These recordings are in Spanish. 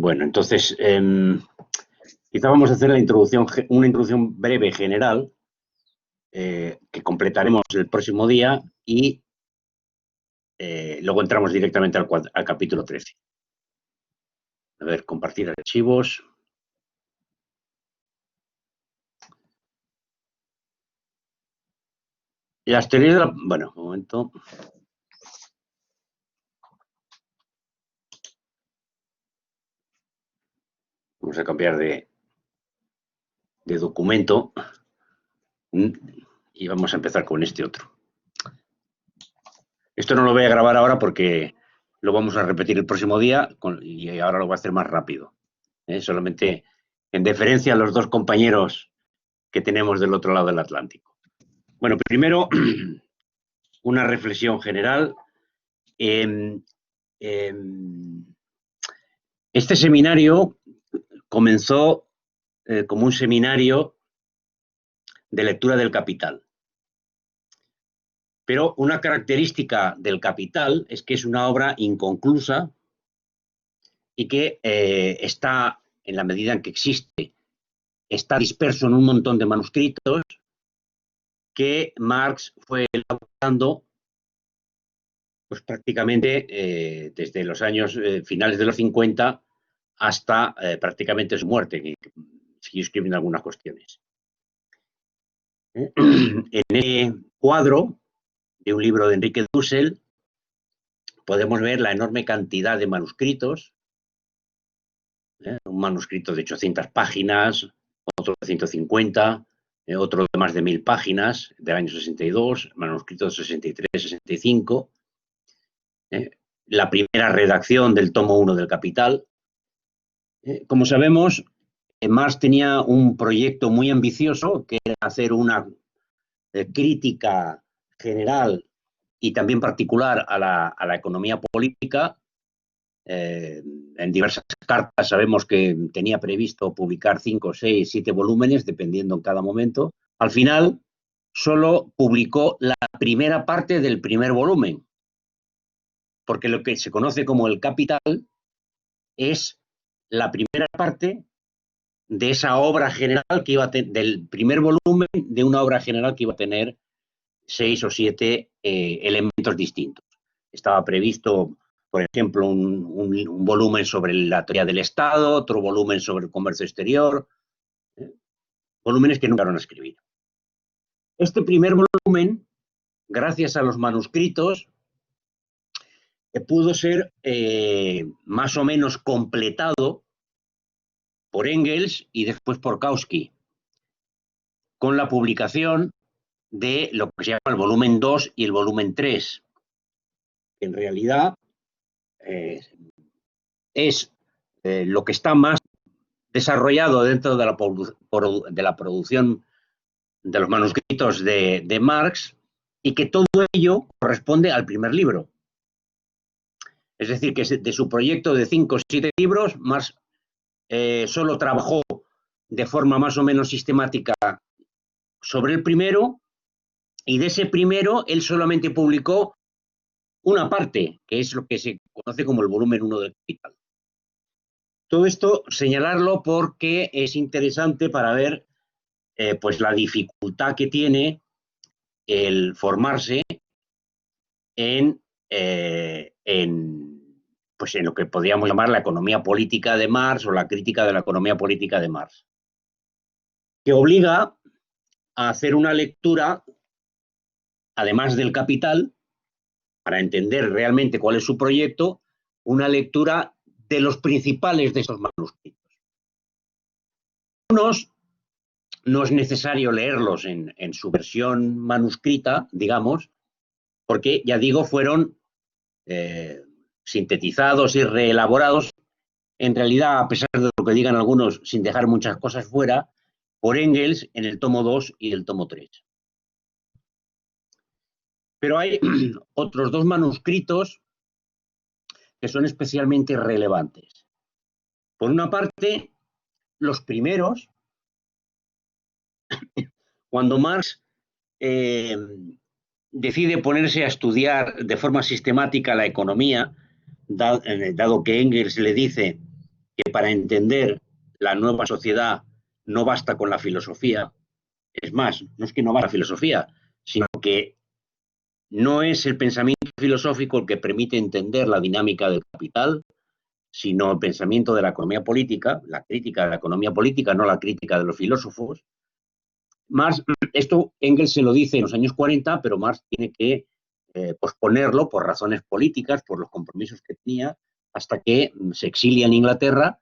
Bueno, entonces, quizá vamos a hacer una introducción breve general que completaremos el próximo día y luego entramos directamente al capítulo 13. A ver, compartir archivos. Las teorías de la... Bueno, un momento. Vamos a cambiar de documento y vamos a empezar con este otro. Esto no lo voy a grabar ahora porque lo vamos a repetir el próximo día y ahora lo voy a hacer más rápido. Solamente en deferencia a los dos compañeros que tenemos del otro lado del Atlántico. Bueno, primero, una reflexión general. Este seminario comenzó como un seminario de lectura del Capital. Pero una característica del Capital es que es una obra inconclusa y que está, en la medida en que existe, está disperso en un montón de manuscritos que Marx fue elaborando pues prácticamente desde los años finales de los 50 hasta prácticamente su muerte, que siguió escribiendo algunas cuestiones. En el cuadro de un libro de Enrique Dussel podemos ver la enorme cantidad de manuscritos, un manuscrito de 800 páginas, otro de 150, otro de más de 1000 páginas del año 62, manuscritos de 63, 65, la primera redacción del tomo 1 del Capital. Como sabemos, Marx tenía un proyecto muy ambicioso, que era hacer una crítica general y también particular a la economía política. En diversas cartas sabemos que tenía previsto publicar 5, 6, 7 volúmenes, dependiendo en cada momento. Al final, solo publicó la primera parte del primer volumen, porque lo que se conoce como el Capital es la primera parte de esa obra general que iba a del primer volumen de una obra general que iba a tener 6 o 7 elementos distintos. Estaba previsto, por ejemplo, un volumen sobre la teoría del Estado, otro volumen sobre el comercio exterior, volúmenes que nunca van a escribir. Este primer volumen, gracias a los manuscritos, pudo ser más o menos completado por Engels y después por Kautsky, con la publicación de lo que se llama el volumen 2 y el volumen 3, que en realidad es lo que está más desarrollado dentro de la producción de los manuscritos de Marx, y que todo ello corresponde al primer libro. Es decir, que de su proyecto de 5 o 7 libros, Marx solo trabajó de forma más o menos sistemática sobre el primero, y de ese primero él solamente publicó una parte, que es lo que se conoce como el volumen 1 del Capital. Todo esto señalarlo porque es interesante para ver pues la dificultad que tiene el formarse en lo que podríamos llamar la economía política de Marx o la crítica de la economía política de Marx, que obliga a hacer una lectura, además del Capital, para entender realmente cuál es su proyecto, una lectura de los principales de estos manuscritos. Unos no es necesario leerlos en su versión manuscrita, digamos, porque, ya digo, fueron sintetizados y reelaborados, en realidad, a pesar de lo que digan algunos, sin dejar muchas cosas fuera, por Engels en el tomo 2 y el tomo 3. Pero hay otros dos manuscritos que son especialmente relevantes. Por una parte, los primeros, cuando Marx decide ponerse a estudiar de forma sistemática la economía, dado que Engels le dice que para entender la nueva sociedad no basta con la filosofía. Es más, no es que no basta la filosofía, sino que no es el pensamiento filosófico el que permite entender la dinámica del capital, sino el pensamiento de la economía política, la crítica de la economía política, no la crítica de los filósofos. Marx, esto Engels se lo dice en los años 40, pero Marx tiene que posponerlo por razones políticas, por los compromisos que tenía, hasta que se exilia en Inglaterra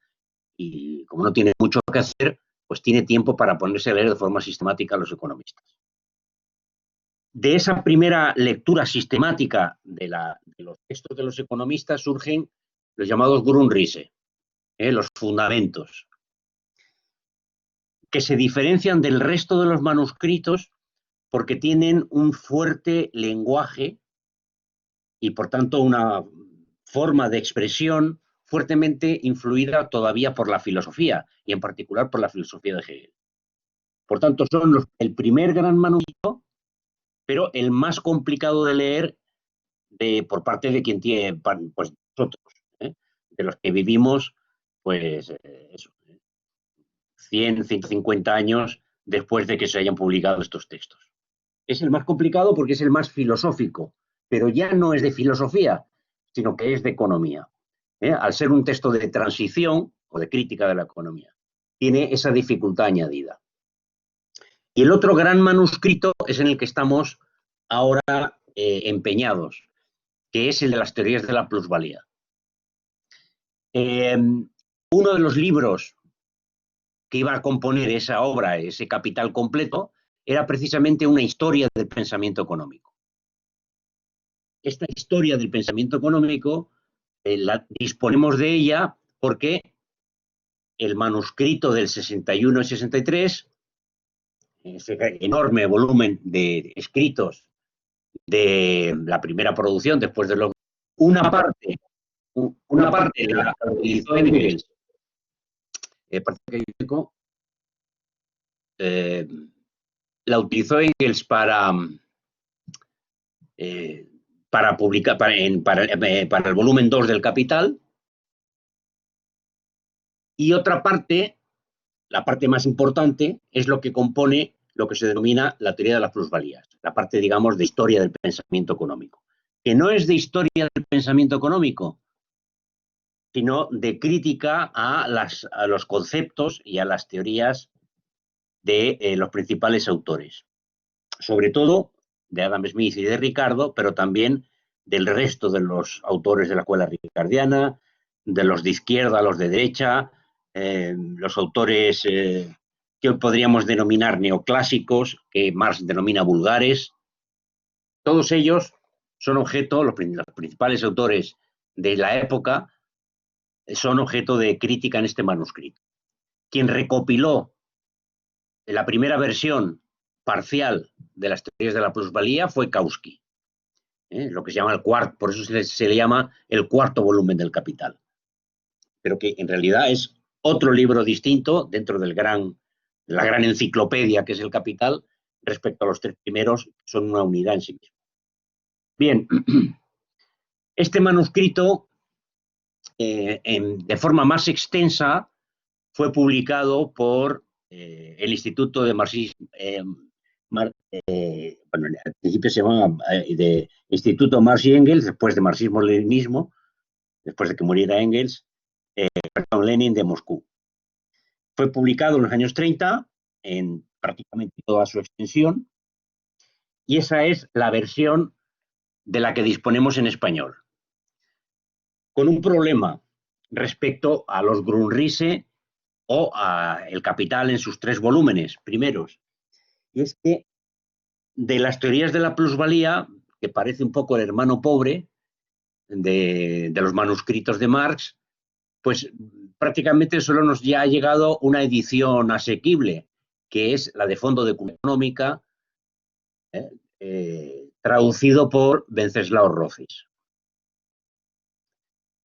y como no tiene mucho que hacer, pues tiene tiempo para ponerse a leer de forma sistemática a los economistas. De esa primera lectura sistemática de los textos de los economistas surgen los llamados Grundrisse, los fundamentos, que se diferencian del resto de los manuscritos porque tienen un fuerte lenguaje y, por tanto, una forma de expresión fuertemente influida todavía por la filosofía, y en particular por la filosofía de Hegel. Por tanto, son el primer gran manuscrito, pero el más complicado de leer por parte de quien tiene, pues nosotros, de los que vivimos, pues eso, 100, 150 años después de que se hayan publicado estos textos. Es el más complicado porque es el más filosófico, pero ya no es de filosofía, sino que es de economía. Al ser un texto de transición o de crítica de la economía, tiene esa dificultad añadida. Y el otro gran manuscrito es en el que estamos ahora empeñados, que es el de las teorías de la plusvalía. Uno de los libros que iba a componer esa obra, ese capital completo, era precisamente una historia del pensamiento económico. Esta historia del pensamiento económico disponemos de ella porque el manuscrito del 61 y 63, ese enorme volumen de escritos de la primera producción después de lo una parte la utilizó Engels, la utilizó Engels para publicar para el volumen 2 del Capital, y otra parte, la parte más importante, es lo que compone lo que se denomina la teoría de las plusvalías, la parte, digamos, de historia del pensamiento económico, que no es de historia del pensamiento económico, sino de crítica a los conceptos y a las teorías de los principales autores, sobre todo de Adam Smith y de Ricardo, pero también del resto de los autores de la escuela ricardiana, de los de izquierda, los de derecha, los autores que hoy podríamos denominar neoclásicos, que Marx denomina vulgares. Todos ellos son objeto, los principales autores de la época, son objeto de crítica en este manuscrito. Quien recopiló la primera versión parcial de las teorías de la plusvalía fue Kautsky, lo que se llama el cuarto, por eso se le llama el cuarto volumen del Capital, pero que en realidad es otro libro distinto dentro de la gran enciclopedia que es el Capital, respecto a los tres primeros, que son una unidad en sí mismo. Bien, este manuscrito, de forma más extensa, fue publicado por el Instituto de Marxismo, bueno, al principio se llamaba de Instituto Marx y Engels, después de Marxismo-Leninismo, después de que muriera Engels, Lenin de Moscú. Fue publicado en los años 30, en prácticamente toda su extensión, y esa es la versión de la que disponemos en español, con un problema respecto a los Grundrisse o a El Capital en sus tres volúmenes primeros, y es que de las teorías de la plusvalía, que parece un poco el hermano pobre de los manuscritos de Marx, pues prácticamente solo nos ya ha llegado una edición asequible, que es la de Fondo de Cultura Económica, traducido por Wenceslao Rosas,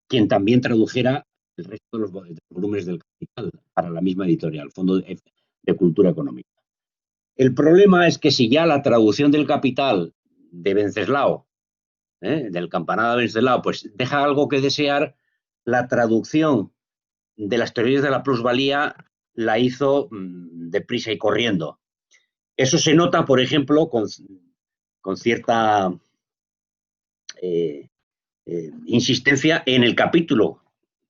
quien también tradujera el resto de los volúmenes del Capital para la misma editorial, Fondo de Cultura Económica. El problema es que si ya la traducción del Capital de Wenceslao, del Campanada de Wenceslao, pues deja algo que desear, la traducción de las teorías de la plusvalía la hizo deprisa y corriendo. Eso se nota, por ejemplo, con cierta insistencia en el capítulo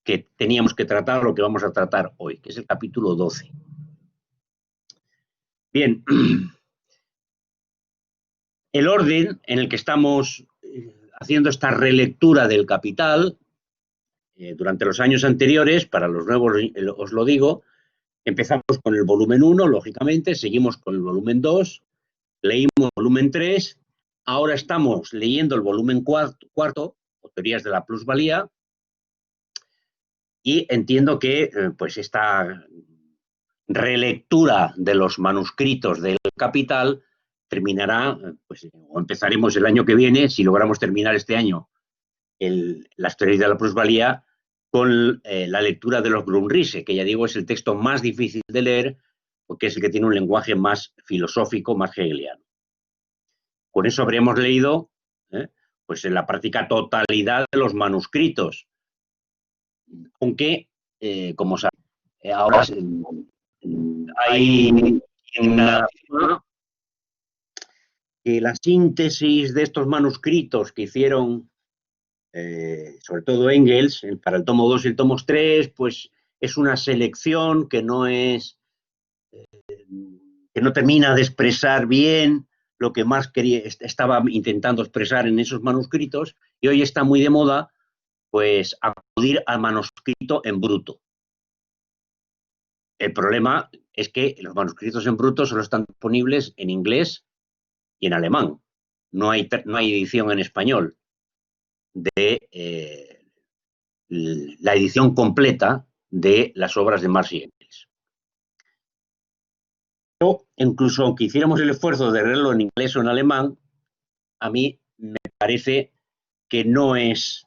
que teníamos que tratar, lo que vamos a tratar hoy, que es el capítulo 12. Bien, el orden en el que estamos haciendo esta relectura del Capital, durante los años anteriores, para los nuevos os lo digo, empezamos con el volumen 1, lógicamente, seguimos con el volumen 2, leímos el volumen 3, ahora estamos leyendo el volumen cuarto, o teorías de la plusvalía, y entiendo que pues esta relectura de los manuscritos del Capital terminará, pues, o empezaremos el año que viene, si logramos terminar este año las teorías de la plusvalía, con la lectura de los Grundrisse, que ya digo es el texto más difícil de leer, porque es el que tiene un lenguaje más filosófico, más hegeliano. Con eso habríamos leído pues en la práctica totalidad de los manuscritos, aunque, como saben, ahora hay una que la síntesis de estos manuscritos que hicieron sobre todo Engels, para el tomo 2 y el tomo 3, pues es una selección que no termina de expresar bien lo que más estaba intentando expresar en esos manuscritos, y hoy está muy de moda pues acudir al manuscrito en bruto. El problema es que los manuscritos en bruto solo están disponibles en inglés y en alemán. No hay edición en español de la edición completa de las obras de Marx y Engels. Pero incluso aunque hiciéramos el esfuerzo de leerlo en inglés o en alemán, a mí me parece que no es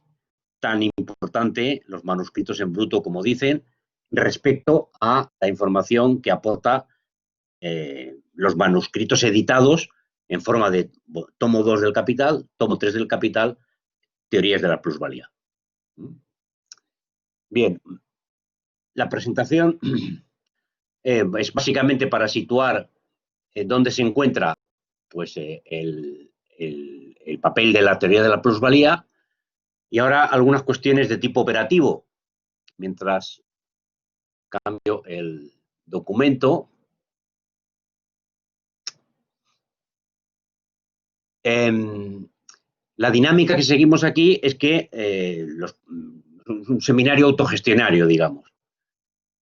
tan importante los manuscritos en bruto como dicen, respecto a la información que aporta los manuscritos editados en forma de tomo 2 del Capital, tomo 3 del Capital, teorías de la plusvalía. Bien, la presentación es básicamente para situar dónde se encuentra pues, el papel de la teoría de la plusvalía, y ahora algunas cuestiones de tipo operativo, mientras cambio el documento. La dinámica que seguimos aquí es que un seminario autogestionario, digamos.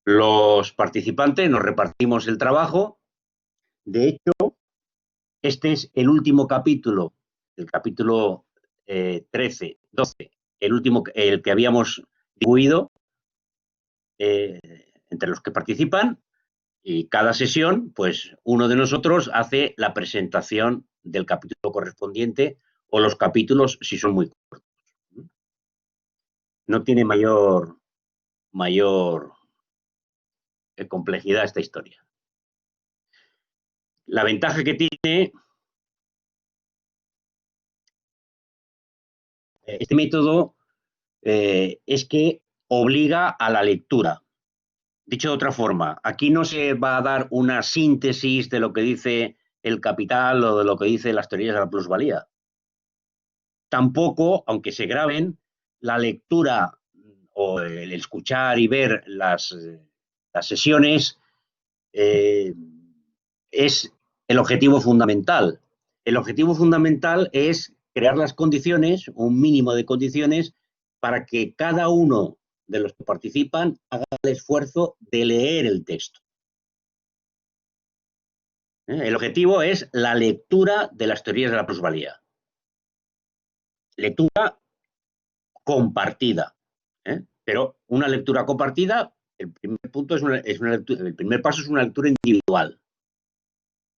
Los participantes nos repartimos el trabajo. De hecho, este es el último capítulo, el capítulo 13, 12, el que habíamos distribuido entre los que participan, y cada sesión, pues uno de nosotros hace la presentación del capítulo correspondiente, o los capítulos si son muy cortos. No tiene mayor complejidad esta historia. La ventaja que tiene este método es que obliga a la lectura. Dicho de otra forma, aquí no se va a dar una síntesis de lo que dice el Capital o de lo que dice las teorías de la plusvalía. Tampoco, aunque se graben, la lectura o el escuchar y ver las sesiones es el objetivo fundamental. El objetivo fundamental es crear las condiciones, un mínimo de condiciones, para que cada uno de los que participan haga el esfuerzo de leer el texto. El objetivo es la lectura de las teorías de la plusvalía. Lectura compartida. Pero una lectura compartida, el primer paso es una lectura individual,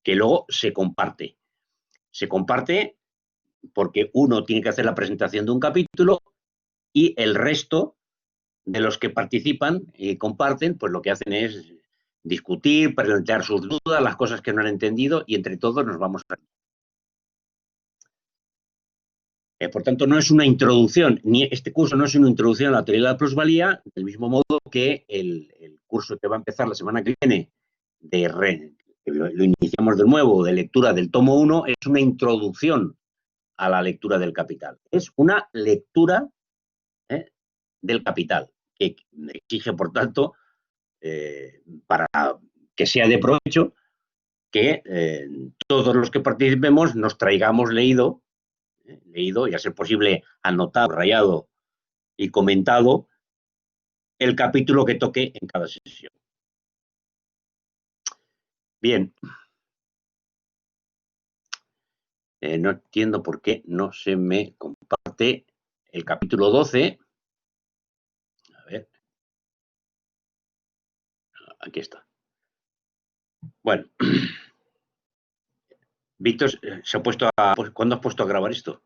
que luego se comparte. Se comparte porque uno tiene que hacer la presentación de un capítulo, y el resto de los que participan y comparten, pues lo que hacen es discutir, plantear sus dudas, las cosas que no han entendido, y entre todos nos vamos a... Por tanto, no es una introducción, ni este curso no es una introducción a la teoría de la plusvalía, del mismo modo que el curso que va a empezar la semana que viene, que lo iniciamos de nuevo, de lectura del tomo 1, es una introducción a la lectura del Capital. Es una lectura del Capital, que exige, por tanto, para que sea de provecho, que todos los que participemos nos traigamos leído y a ser posible anotado, rayado y comentado el capítulo que toque en cada sesión. Bien. No entiendo por qué no se me comparte el capítulo 12. A ver. Aquí está. Bueno. Víctor, ¿se ha puesto a, ¿cuándo has puesto a grabar esto?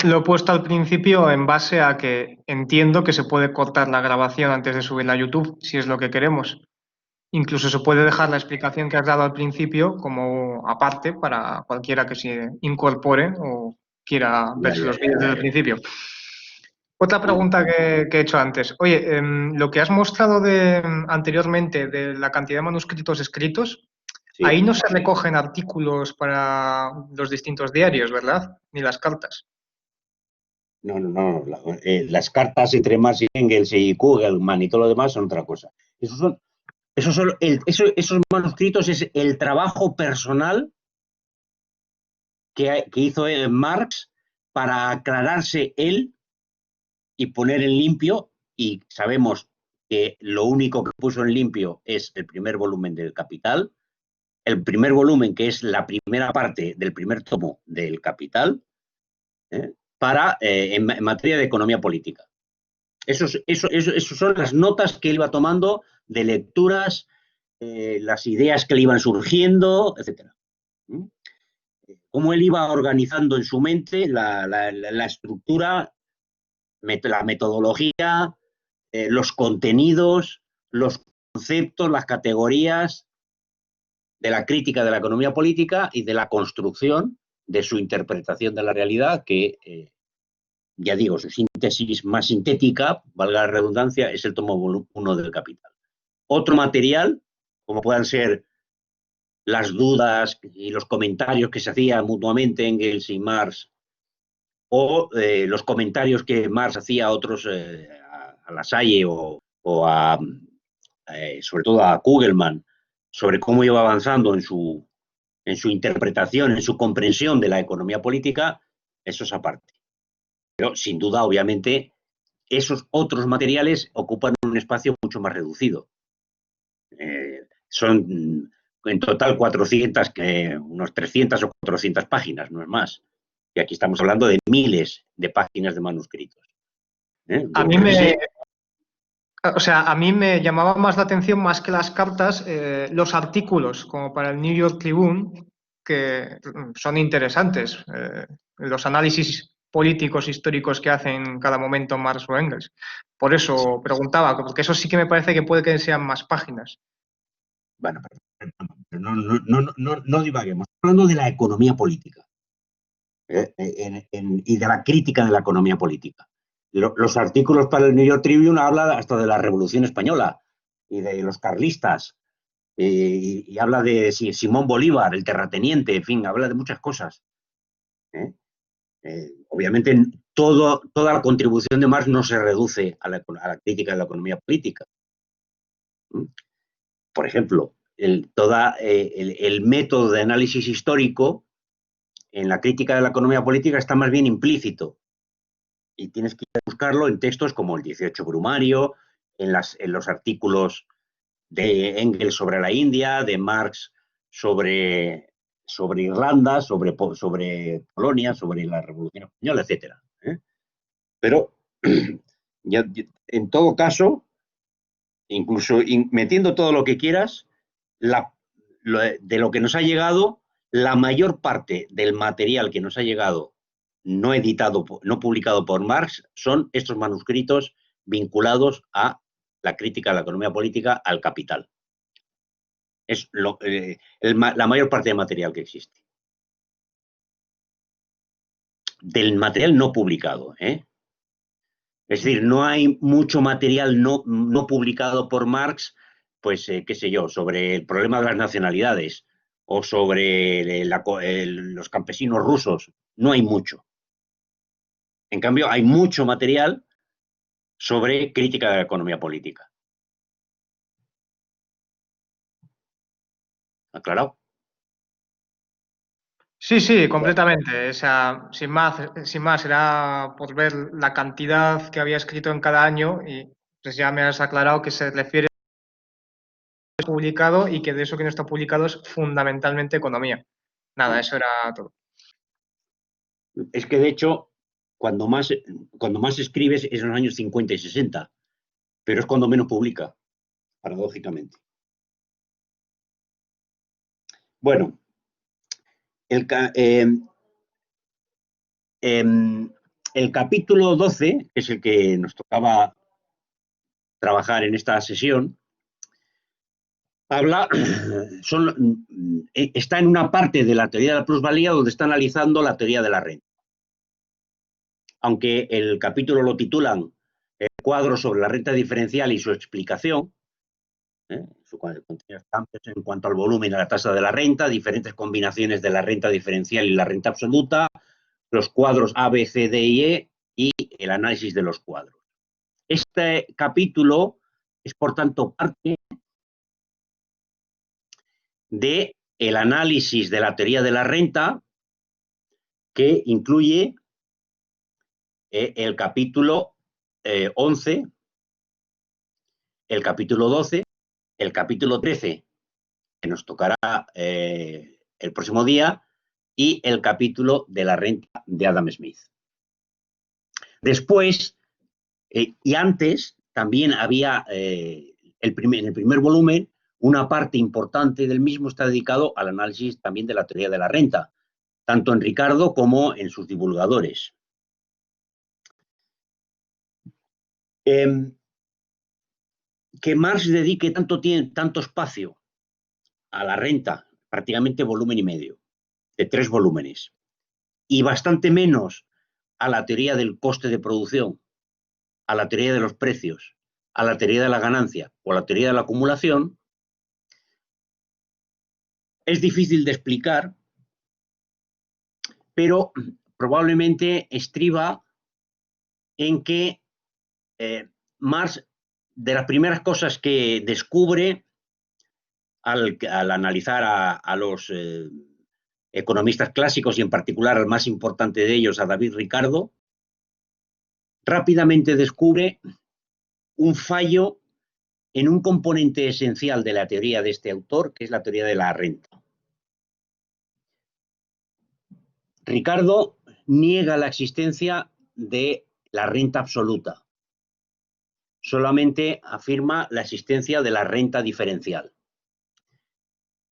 Lo he puesto al principio en base a que entiendo que se puede cortar la grabación antes de subirla a YouTube, si es lo que queremos. Incluso se puede dejar la explicación que has dado al principio como aparte para cualquiera que se incorpore o quiera verse los vídeos desde el principio. Otra pregunta que he hecho antes. Oye, lo que has mostrado anteriormente de la cantidad de manuscritos escritos, sí, ahí no se recogen artículos para los distintos diarios, ¿verdad? Ni las cartas. No. Las cartas entre Marx y Engels y Kugelman y todo lo demás son otra cosa. Esos manuscritos es el trabajo personal que hizo Marx para aclararse él y poner en limpio, y sabemos que lo único que puso en limpio es el primer volumen del Capital, el primer volumen, que es la primera parte del primer tomo del Capital, en materia de economía política. Esos son las notas que él iba tomando de lecturas, las ideas que le iban surgiendo, etc. Cómo él iba organizando en su mente la estructura, la metodología, los contenidos, los conceptos, las categorías de la crítica de la economía política y de la construcción de su interpretación de la realidad, que, ya digo, su síntesis más sintética, valga la redundancia, es el tomo 1 del Capital. Otro material, como puedan ser las dudas y los comentarios que se hacían mutuamente Engels y Marx, o los comentarios que Marx hacía a otros, a Lassalle o sobre todo a Kugelman, sobre cómo iba avanzando en su interpretación, en su comprensión de la economía política, eso es aparte. Pero, sin duda, obviamente, esos otros materiales ocupan un espacio mucho más reducido. Son en total 400, unos 300 o 400 páginas, no es más. Y aquí estamos hablando de miles de páginas de manuscritos. A mí me llamaba más la atención, más que las cartas, los artículos, como para el New York Tribune, que son interesantes, los análisis políticos históricos que hacen en cada momento Marx o Engels. Por eso preguntaba, porque eso sí que me parece que puede que sean más páginas. Bueno, no divaguemos. Hablando de la economía política y de la crítica de la economía política. Los artículos para el New York Tribune hablan hasta de la Revolución Española y de los carlistas, y habla de Simón Bolívar, el terrateniente, en fin, habla de muchas cosas. Obviamente, toda la contribución de Marx no se reduce a la crítica de la economía política. Por ejemplo, el método de análisis histórico en la crítica de la economía política está más bien implícito, y tienes que ir a buscarlo en textos como el 18 Brumario, en los artículos de Engels sobre la India, de Marx sobre Irlanda, sobre Polonia, sobre la Revolución Española, etc. Pero, en todo caso, incluso metiendo todo lo que quieras, de lo que nos ha llegado, la mayor parte del material que nos ha llegado no editado, no publicado por Marx, son estos manuscritos vinculados a la crítica de la economía política al Capital. Es la mayor parte del material que existe. Del material no publicado, ¿eh? Es decir, no hay mucho material no publicado por Marx, pues, qué sé yo, sobre el problema de las nacionalidades o sobre los campesinos rusos. No hay mucho. En cambio, hay mucho material sobre crítica de la economía política. ¿Aclarado? Sí, sí, completamente. O sea, sin más, era por ver la cantidad que había escrito en cada año y pues ya me has aclarado que se refiere a publicado y que de eso que no está publicado es fundamentalmente economía. Nada, eso era todo. Es que, de hecho, cuando más escribes es en los años 50 y 60, pero es cuando menos publica, paradójicamente. Bueno, el capítulo 12, que es el que nos tocaba trabajar en esta sesión, está en una parte de la teoría de la plusvalía donde está analizando la teoría de la renta. Aunque el capítulo lo titulan El cuadro sobre la renta diferencial y su explicación, contiene cambios en cuanto al volumen y a la tasa de la renta, diferentes combinaciones de la renta diferencial y la renta absoluta, los cuadros A, B, C, D y E y el análisis de los cuadros. Este capítulo es, por tanto, parte del análisis de la teoría de la renta, que incluye el capítulo 11, el capítulo 12, el capítulo 13, que nos tocará el próximo día, y el capítulo de la renta de Adam Smith. Después, y antes, también había, en el primer volumen, una parte importante del mismo está dedicado al análisis también de la teoría de la renta, tanto en Ricardo como en sus divulgadores. Que Marx dedique tanto espacio a la renta, prácticamente volumen y medio, de 3 volúmenes, y bastante menos a la teoría del coste de producción, a la teoría de los precios, a la teoría de la ganancia o a la teoría de la acumulación, es difícil de explicar, pero probablemente estriba en que Marx, de las primeras cosas que descubre al analizar a los economistas clásicos y en particular al más importante de ellos, a David Ricardo, rápidamente descubre un fallo en un componente esencial de la teoría de este autor, que es la teoría de la renta. Ricardo niega la existencia de la renta absoluta. Solamente afirma la existencia de la renta diferencial.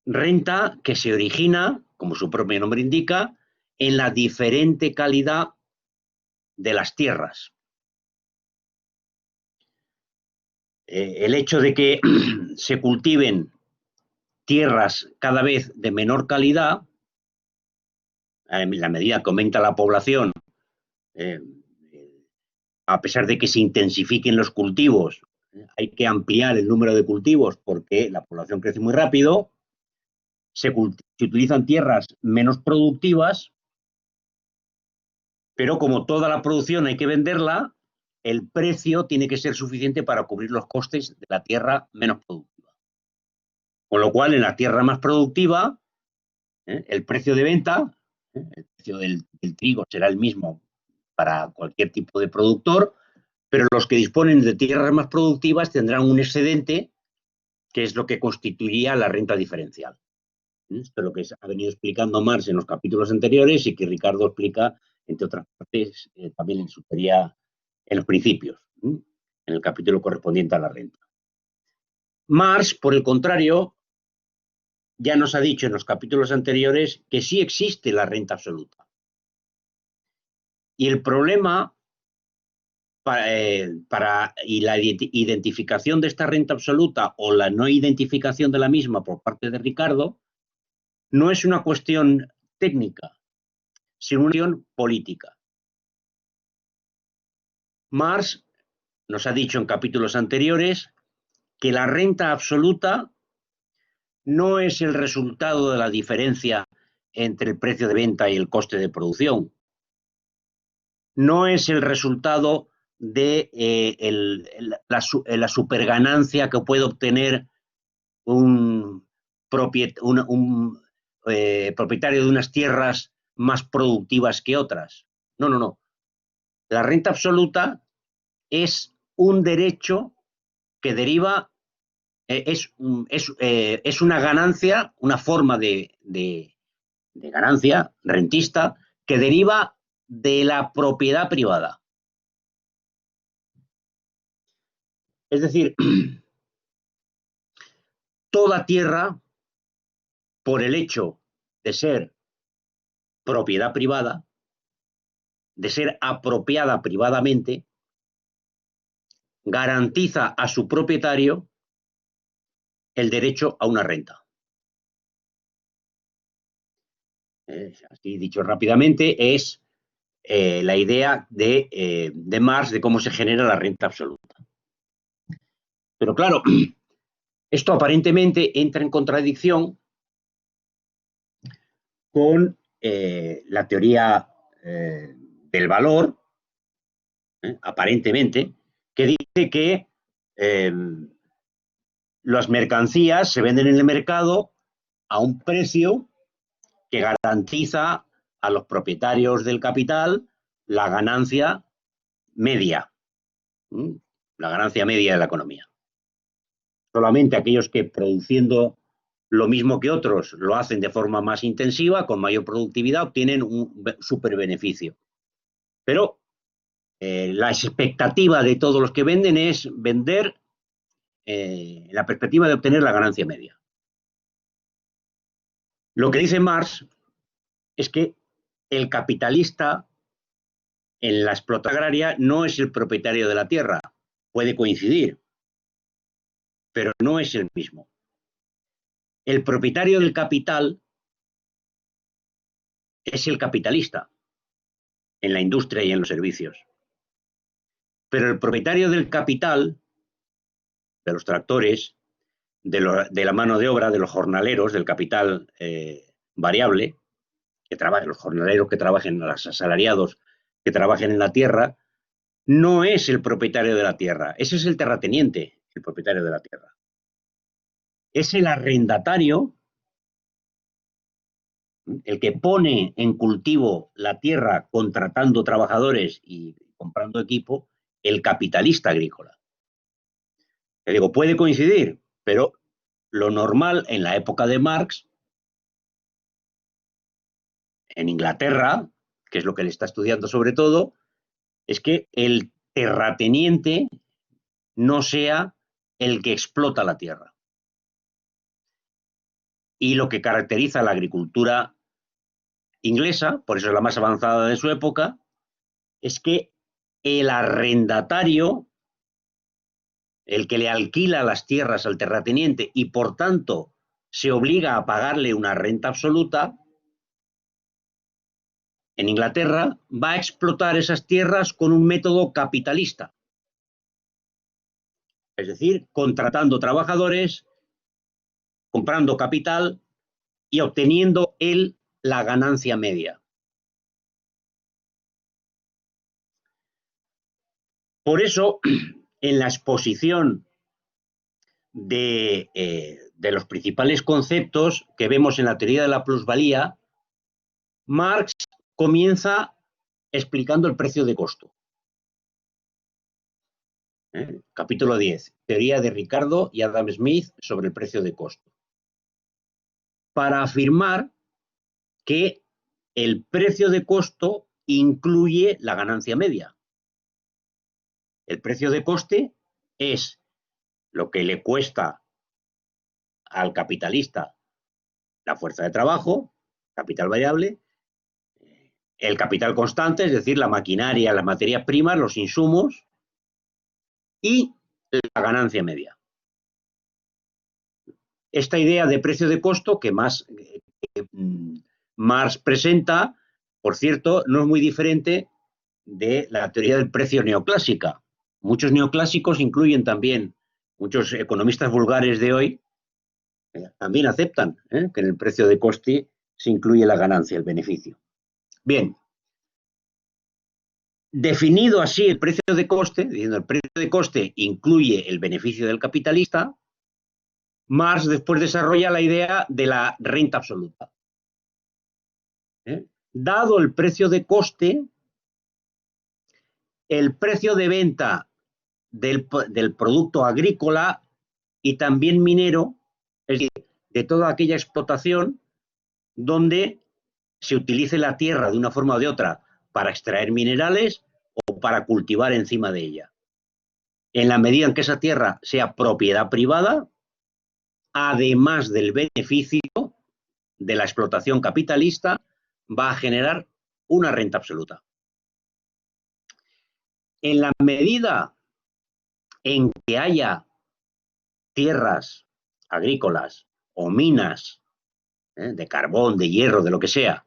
Renta que se origina, como su propio nombre indica, en la diferente calidad de las tierras. El hecho de que se cultiven tierras cada vez de menor calidad, en la medida que aumenta la población, a pesar de que se intensifiquen los cultivos, hay que ampliar el número de cultivos porque la población crece muy rápido, se utilizan tierras menos productivas, pero como toda la producción hay que venderla, el precio tiene que ser suficiente para cubrir los costes de la tierra menos productiva. Con lo cual, en la tierra más productiva, el precio de venta, el precio del trigo será el mismo para cualquier tipo de productor, pero los que disponen de tierras más productivas tendrán un excedente, que es lo que constituiría la renta diferencial. Esto es lo que ha venido explicando Marx en los capítulos anteriores y que Ricardo explica, entre otras partes, también en su teoría, en los principios, en el capítulo correspondiente a la renta. Marx, por el contrario, ya nos ha dicho en los capítulos anteriores que sí existe la renta absoluta. Y el problema y la identificación de esta renta absoluta o la no identificación de la misma por parte de Ricardo no es una cuestión técnica, sino una cuestión política. Marx nos ha dicho en capítulos anteriores que la renta absoluta no es el resultado de la diferencia entre el precio de venta y el coste de producción. No es el resultado de la superganancia que puede obtener un propietario de unas tierras más productivas que otras. No, no, no. La renta absoluta es un derecho que deriva, es una ganancia, una forma de ganancia rentista que deriva de la propiedad privada. Es decir, toda tierra, por el hecho de ser propiedad privada, de ser apropiada privadamente, garantiza a su propietario el derecho a una renta. Así dicho rápidamente, es la idea de Marx de cómo se genera la renta absoluta. Pero claro, esto aparentemente entra en contradicción con la teoría del valor, aparentemente, que dice que las mercancías se venden en el mercado a un precio que garantiza a los propietarios del capital la ganancia media, la ganancia media de la economía. Solamente aquellos que produciendo lo mismo que otros lo hacen de forma más intensiva, con mayor productividad, obtienen un superbeneficio. Pero la expectativa de todos los que venden es vender la perspectiva de obtener la ganancia media. Lo que dice Marx es que el capitalista en la explotación agraria no es el propietario de la tierra, puede coincidir, pero no es el mismo. El propietario del capital es el capitalista en la industria y en los servicios. Pero el propietario del capital, de los tractores, de la mano de obra, de los jornaleros, del capital variable, los jornaleros que trabajen, los asalariados que trabajen en la tierra, no es el propietario de la tierra, ese es el terrateniente, el propietario de la tierra. Es el arrendatario, el que pone en cultivo la tierra contratando trabajadores y comprando equipo, el capitalista agrícola. Le digo, puede coincidir, pero lo normal en la época de Marx, en Inglaterra, que es lo que él está estudiando sobre todo, es que el terrateniente no sea el que explota la tierra. Y lo que caracteriza a la agricultura inglesa, por eso es la más avanzada de su época, es que el arrendatario, el que le alquila las tierras al terrateniente y por tanto se obliga a pagarle una renta absoluta, en Inglaterra va a explotar esas tierras con un método capitalista. Es decir, contratando trabajadores, comprando capital y obteniendo él la ganancia media. Por eso, en la exposición de los principales conceptos que vemos en la teoría de la plusvalía, Marx comienza explicando el precio de costo. Capítulo 10, teoría de Ricardo y Adam Smith sobre el precio de costo. Para afirmar que el precio de costo incluye la ganancia media. El precio de coste es lo que le cuesta al capitalista la fuerza de trabajo, capital variable, el capital constante, es decir, la maquinaria, las materias primas, los insumos, y la ganancia media. Esta idea de precio de costo que Marx presenta, por cierto, no es muy diferente de la teoría del precio neoclásica. Muchos neoclásicos incluyen también, muchos economistas vulgares de hoy, también aceptan que en el precio de coste se incluye la ganancia, el beneficio. Bien, definido así el precio de coste, diciendo el precio de coste incluye el beneficio del capitalista, Marx después desarrolla la idea de la renta absoluta. Dado el precio de coste, el precio de venta del producto agrícola y también minero, es decir, de toda aquella explotación donde se utilice la tierra de una forma o de otra para extraer minerales o para cultivar encima de ella. En la medida en que esa tierra sea propiedad privada, además del beneficio de la explotación capitalista, va a generar una renta absoluta. En la medida en que haya tierras agrícolas o minas de carbón, de hierro, de lo que sea,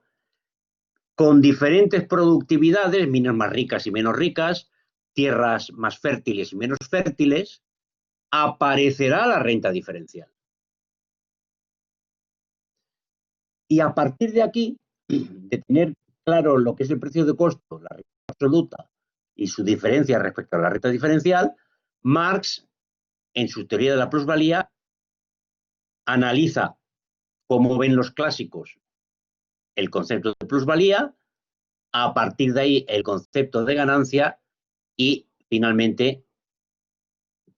con diferentes productividades, minas más ricas y menos ricas, tierras más fértiles y menos fértiles, aparecerá la renta diferencial. Y a partir de aquí, de tener claro lo que es el precio de costo, la renta absoluta y su diferencia respecto a la renta diferencial, Marx, en su teoría de la plusvalía, analiza cómo ven los clásicos el concepto de plusvalía, a partir de ahí el concepto de ganancia y finalmente,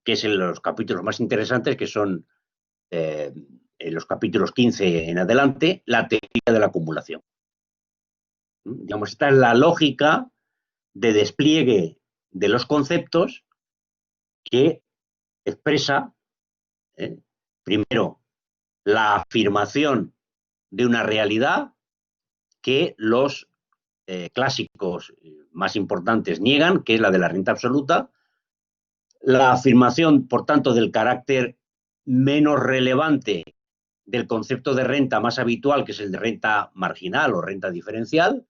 que es en los capítulos más interesantes, que son en los capítulos 15 en adelante, la teoría de la acumulación. Digamos, esta es la lógica de despliegue de los conceptos que expresa, primero, la afirmación de una realidad que los clásicos más importantes niegan, que es la de la renta absoluta, la afirmación, por tanto, del carácter menos relevante del concepto de renta más habitual, que es el de renta marginal o renta diferencial,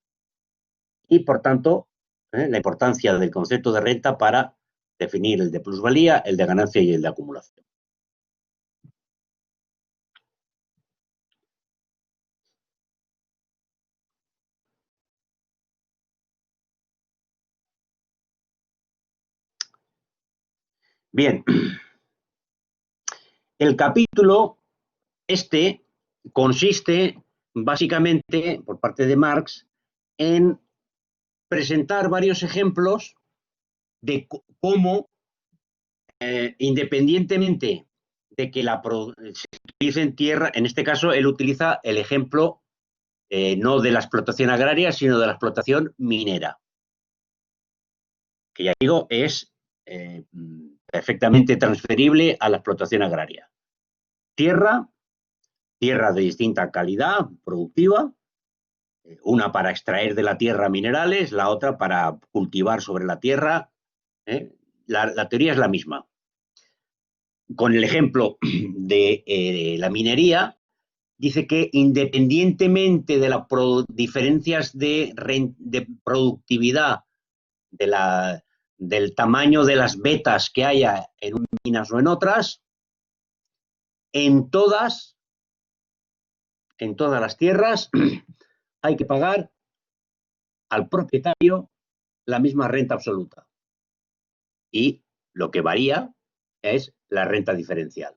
y, por tanto, la importancia del concepto de renta para definir el de plusvalía, el de ganancia y el de acumulación. Bien, el capítulo consiste básicamente, por parte de Marx, en presentar varios ejemplos de cómo, independientemente de que se utilice en tierra, en este caso él utiliza el ejemplo no de la explotación agraria, sino de la explotación minera, que ya digo, es perfectamente transferible a la explotación agraria. Tierra de distinta calidad productiva, una para extraer de la tierra minerales, la otra para cultivar sobre la tierra. La teoría es la misma. Con el ejemplo de la minería, dice que independientemente de las diferencias de productividad, del tamaño de las vetas que haya en unas minas o en otras, en todas las tierras hay que pagar al propietario la misma renta absoluta. Y lo que varía es la renta diferencial.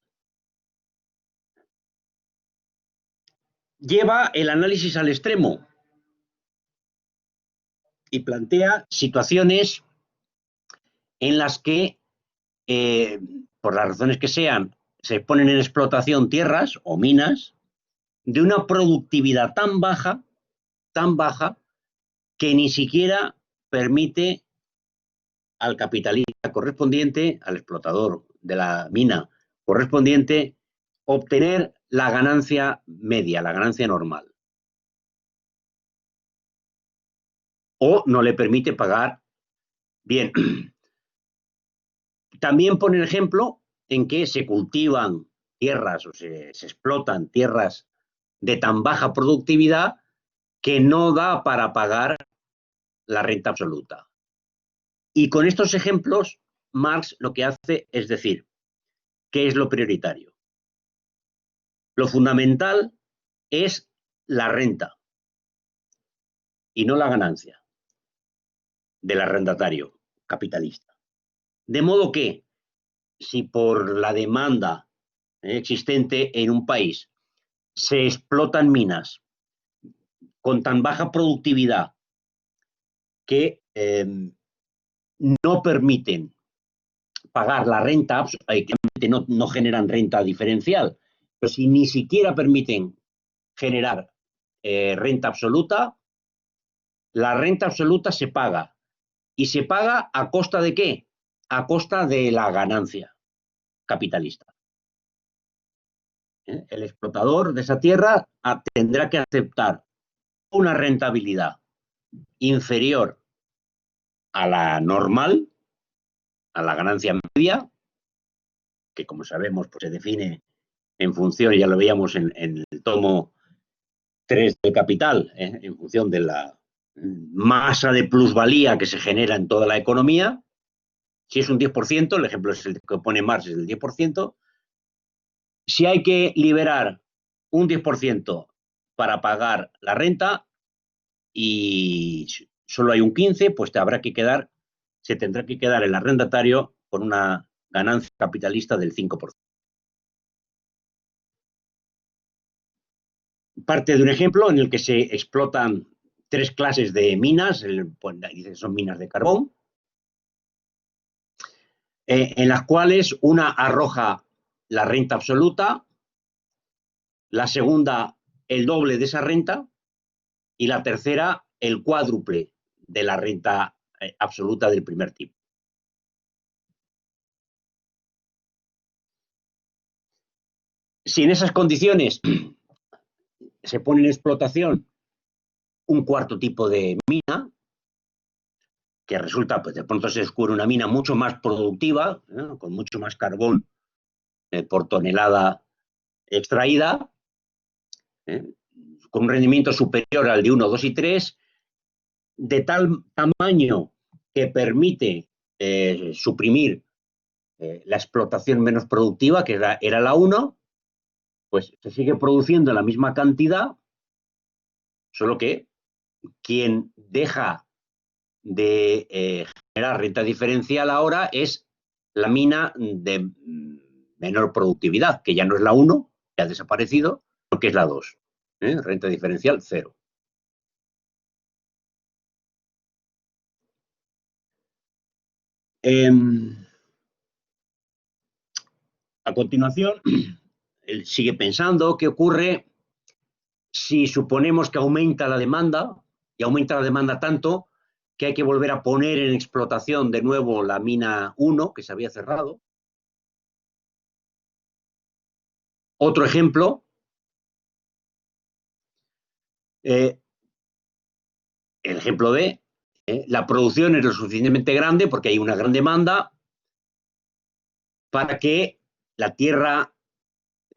Lleva el análisis al extremo y plantea situaciones en las que, por las razones que sean, se ponen en explotación tierras o minas de una productividad tan baja, que ni siquiera permite al capitalista correspondiente, al explotador de la mina correspondiente, obtener la ganancia media, la ganancia normal. O no le permite pagar. Bien, También pone el ejemplo en que se cultivan tierras o se explotan tierras de tan baja productividad que no da para pagar la renta absoluta. Y con estos ejemplos, Marx lo que hace es decir, ¿qué es lo prioritario? Lo fundamental es la renta y no la ganancia del arrendatario capitalista. De modo que, si por la demanda existente en un país se explotan minas con tan baja productividad que no permiten pagar la renta, no generan renta diferencial, pero si ni siquiera permiten generar renta absoluta, la renta absoluta se paga. ¿Y se paga a costa de qué? A costa de la ganancia capitalista. El explotador de esa tierra tendrá que aceptar una rentabilidad inferior a la normal, a la ganancia media, que como sabemos pues se define en función, ya lo veíamos en el tomo 3 del Capital, en función de la masa de plusvalía que se genera en toda la economía. Si es un 10%, el ejemplo es el que pone Marx, es el 10%. Si hay que liberar un 10% para pagar la renta y solo hay un 15%, pues se tendrá que quedar el arrendatario con una ganancia capitalista del 5%. Parte de un ejemplo en el que se explotan 3 clases de minas, pues, son minas de carbón, en las cuales una arroja la renta absoluta, la segunda el doble de esa renta y la tercera el cuádruple de la renta absoluta del primer tipo. Si en esas condiciones se pone en explotación un cuarto tipo de mina, que resulta, pues de pronto se descubre una mina mucho más productiva, con mucho más carbón por tonelada extraída, con un rendimiento superior al de 1, 2 y 3, de tal tamaño que permite suprimir la explotación menos productiva, que era la 1, pues se sigue produciendo la misma cantidad, solo que quien deja de generar renta diferencial ahora es la mina de menor productividad, que ya no es la 1, que ha desaparecido, porque es la 2. Renta diferencial 0. A continuación, él sigue pensando qué ocurre si suponemos que aumenta la demanda, y aumenta la demanda tanto que hay que volver a poner en explotación de nuevo la mina 1, que se había cerrado. Otro ejemplo, el ejemplo B, la producción es lo suficientemente grande porque hay una gran demanda para que la tierra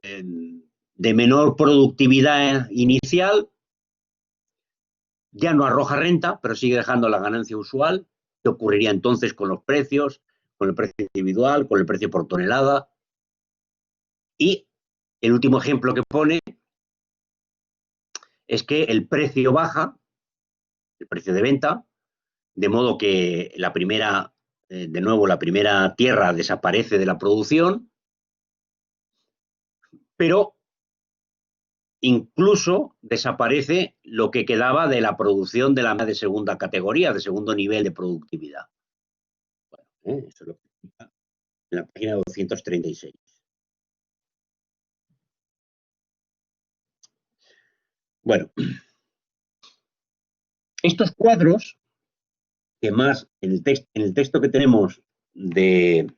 de menor productividad inicial ya no arroja renta, pero sigue dejando la ganancia usual. ¿Qué ocurriría entonces con los precios, con el precio individual, con el precio por tonelada? Y el último ejemplo que pone es que el precio baja, el precio de venta, de modo que la primera tierra desaparece de la producción, pero incluso desaparece lo que quedaba de la producción de la de segunda categoría, de segundo nivel de productividad. Bueno, eso es lo que explica en la página 236. Bueno, estos cuadros, que más en el texto que tenemos de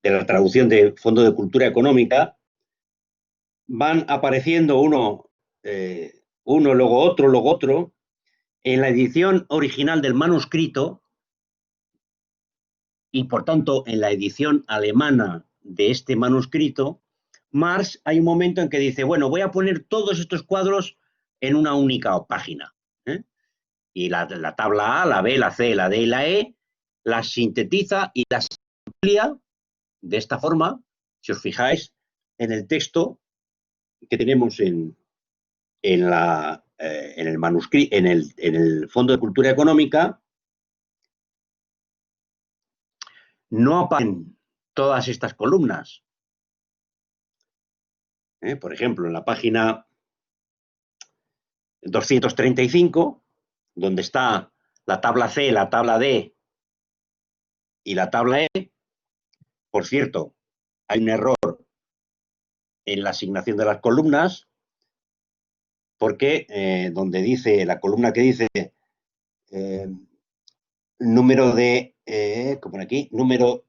la traducción de Fondo de Cultura Económica, van apareciendo uno luego otro. En la edición original del manuscrito y por tanto en la edición alemana de este manuscrito, Marx hay un momento en que dice, bueno, voy a poner todos estos cuadros en una única página. Y la tabla A, la B, la C, la D y la E las sintetiza y las amplía de esta forma, si os fijáis en el texto que tenemos en el manuscrito, en el Fondo de Cultura Económica, no aparecen todas estas columnas. Por ejemplo, en la página 235, donde está la tabla C, la tabla D y la tabla E, por cierto, hay un error en la asignación de las columnas, porque donde dice, la columna que dice número de, como aquí, número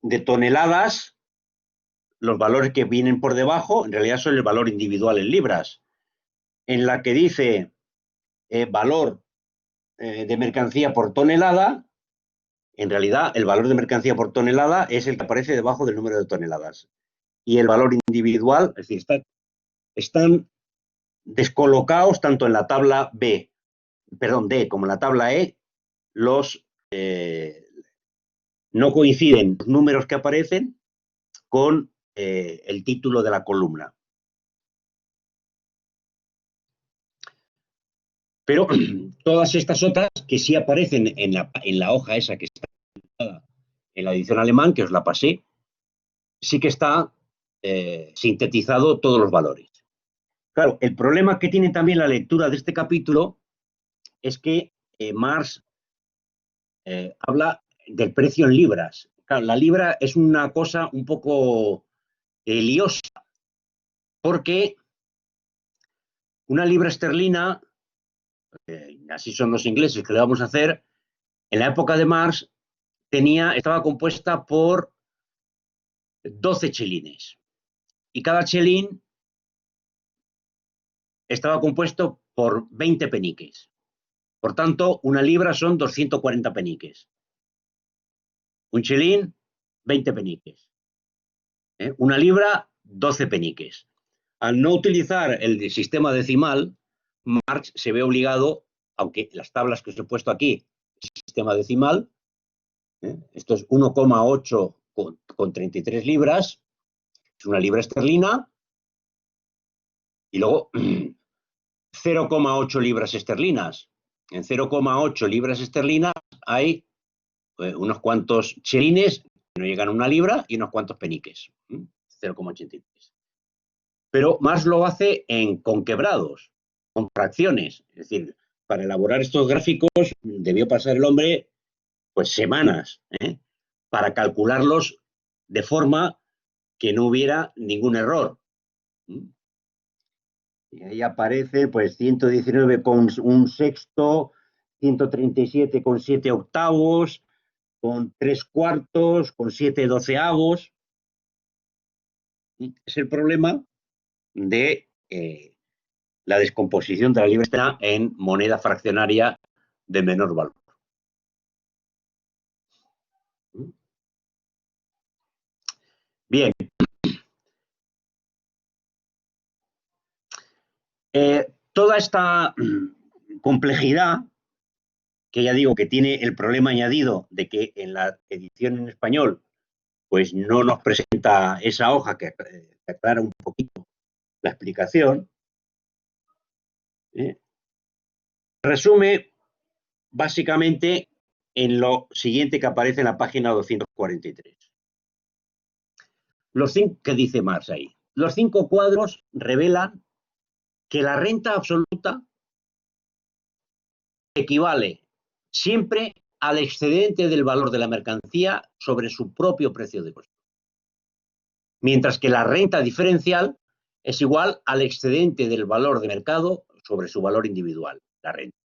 de toneladas, los valores que vienen por debajo, en realidad son el valor individual en libras. En la que dice valor de mercancía por tonelada, en realidad el valor de mercancía por tonelada es el que aparece debajo del número de toneladas. Y el valor individual, es decir, están descolocados tanto en la tabla D como en la tabla E, no coinciden los números que aparecen con el título de la columna. Pero todas estas otras que sí aparecen en la hoja esa que está en la edición alemán, que os la pasé, sí que está sintetizado todos los valores. Claro, el problema que tiene también la lectura de este capítulo es que Marx habla del precio en libras. Claro, la libra es una cosa un poco liosa, porque una libra esterlina, así son los ingleses que le vamos a hacer, en la época de Marx estaba compuesta por 12 chelines. Y cada chelín estaba compuesto por 20 peniques. Por tanto, una libra son 240 peniques. Un chelín, 20 peniques. Una libra, 12 peniques. Al no utilizar el sistema decimal, Marx se ve obligado, aunque las tablas que os he puesto aquí, es sistema decimal, esto es 1,8 con 33 libras, es una libra esterlina, y luego 0,8 libras esterlinas. En 0,8 libras esterlinas hay unos cuantos chelines que no llegan a una libra y unos cuantos peniques, 0,83. Pero Marx lo hace con quebrados, con fracciones. Es decir, para elaborar estos gráficos debió pasar el hombre pues semanas para calcularlos de forma que no hubiera ningún error. Y ahí aparece pues 119 con un sexto, 137 con 7 octavos, con 3 cuartos, con 7 doceavos. Es el problema de la descomposición de la libra esterlina en moneda fraccionaria de menor valor. Bien. Toda esta complejidad, que ya digo que tiene el problema añadido de que en la edición en español pues no nos presenta esa hoja que aclara un poquito la explicación, resume básicamente en lo siguiente que aparece en la página 243. ¿Qué dice Marx ahí? Los 5 cuadros revelan que la renta absoluta equivale siempre al excedente del valor de la mercancía sobre su propio precio de costo. Mientras que la renta diferencial es igual al excedente del valor de mercado sobre su valor individual, la renta.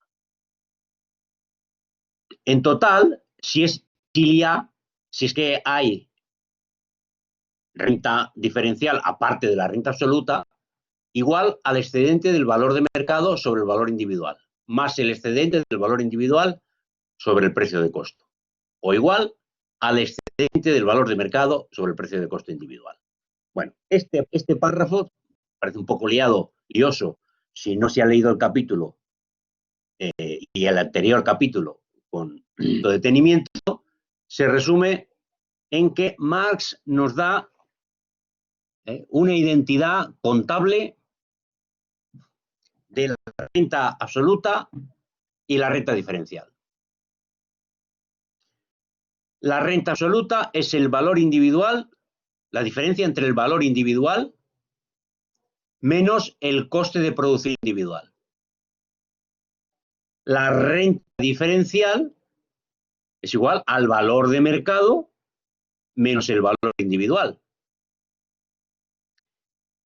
En total, si es que hay renta diferencial aparte de la renta absoluta, igual al excedente del valor de mercado sobre el valor individual, más el excedente del valor individual sobre el precio de costo, o igual al excedente del valor de mercado sobre el precio de coste individual. Bueno, este párrafo parece un poco lioso si no se ha leído el capítulo y el anterior capítulo con detenimiento, se resume en que Marx nos da una identidad contable de la renta absoluta y la renta diferencial. La renta absoluta es el valor individual, la diferencia entre el valor individual menos el coste de producción individual. La renta diferencial es igual al valor de mercado menos el valor individual.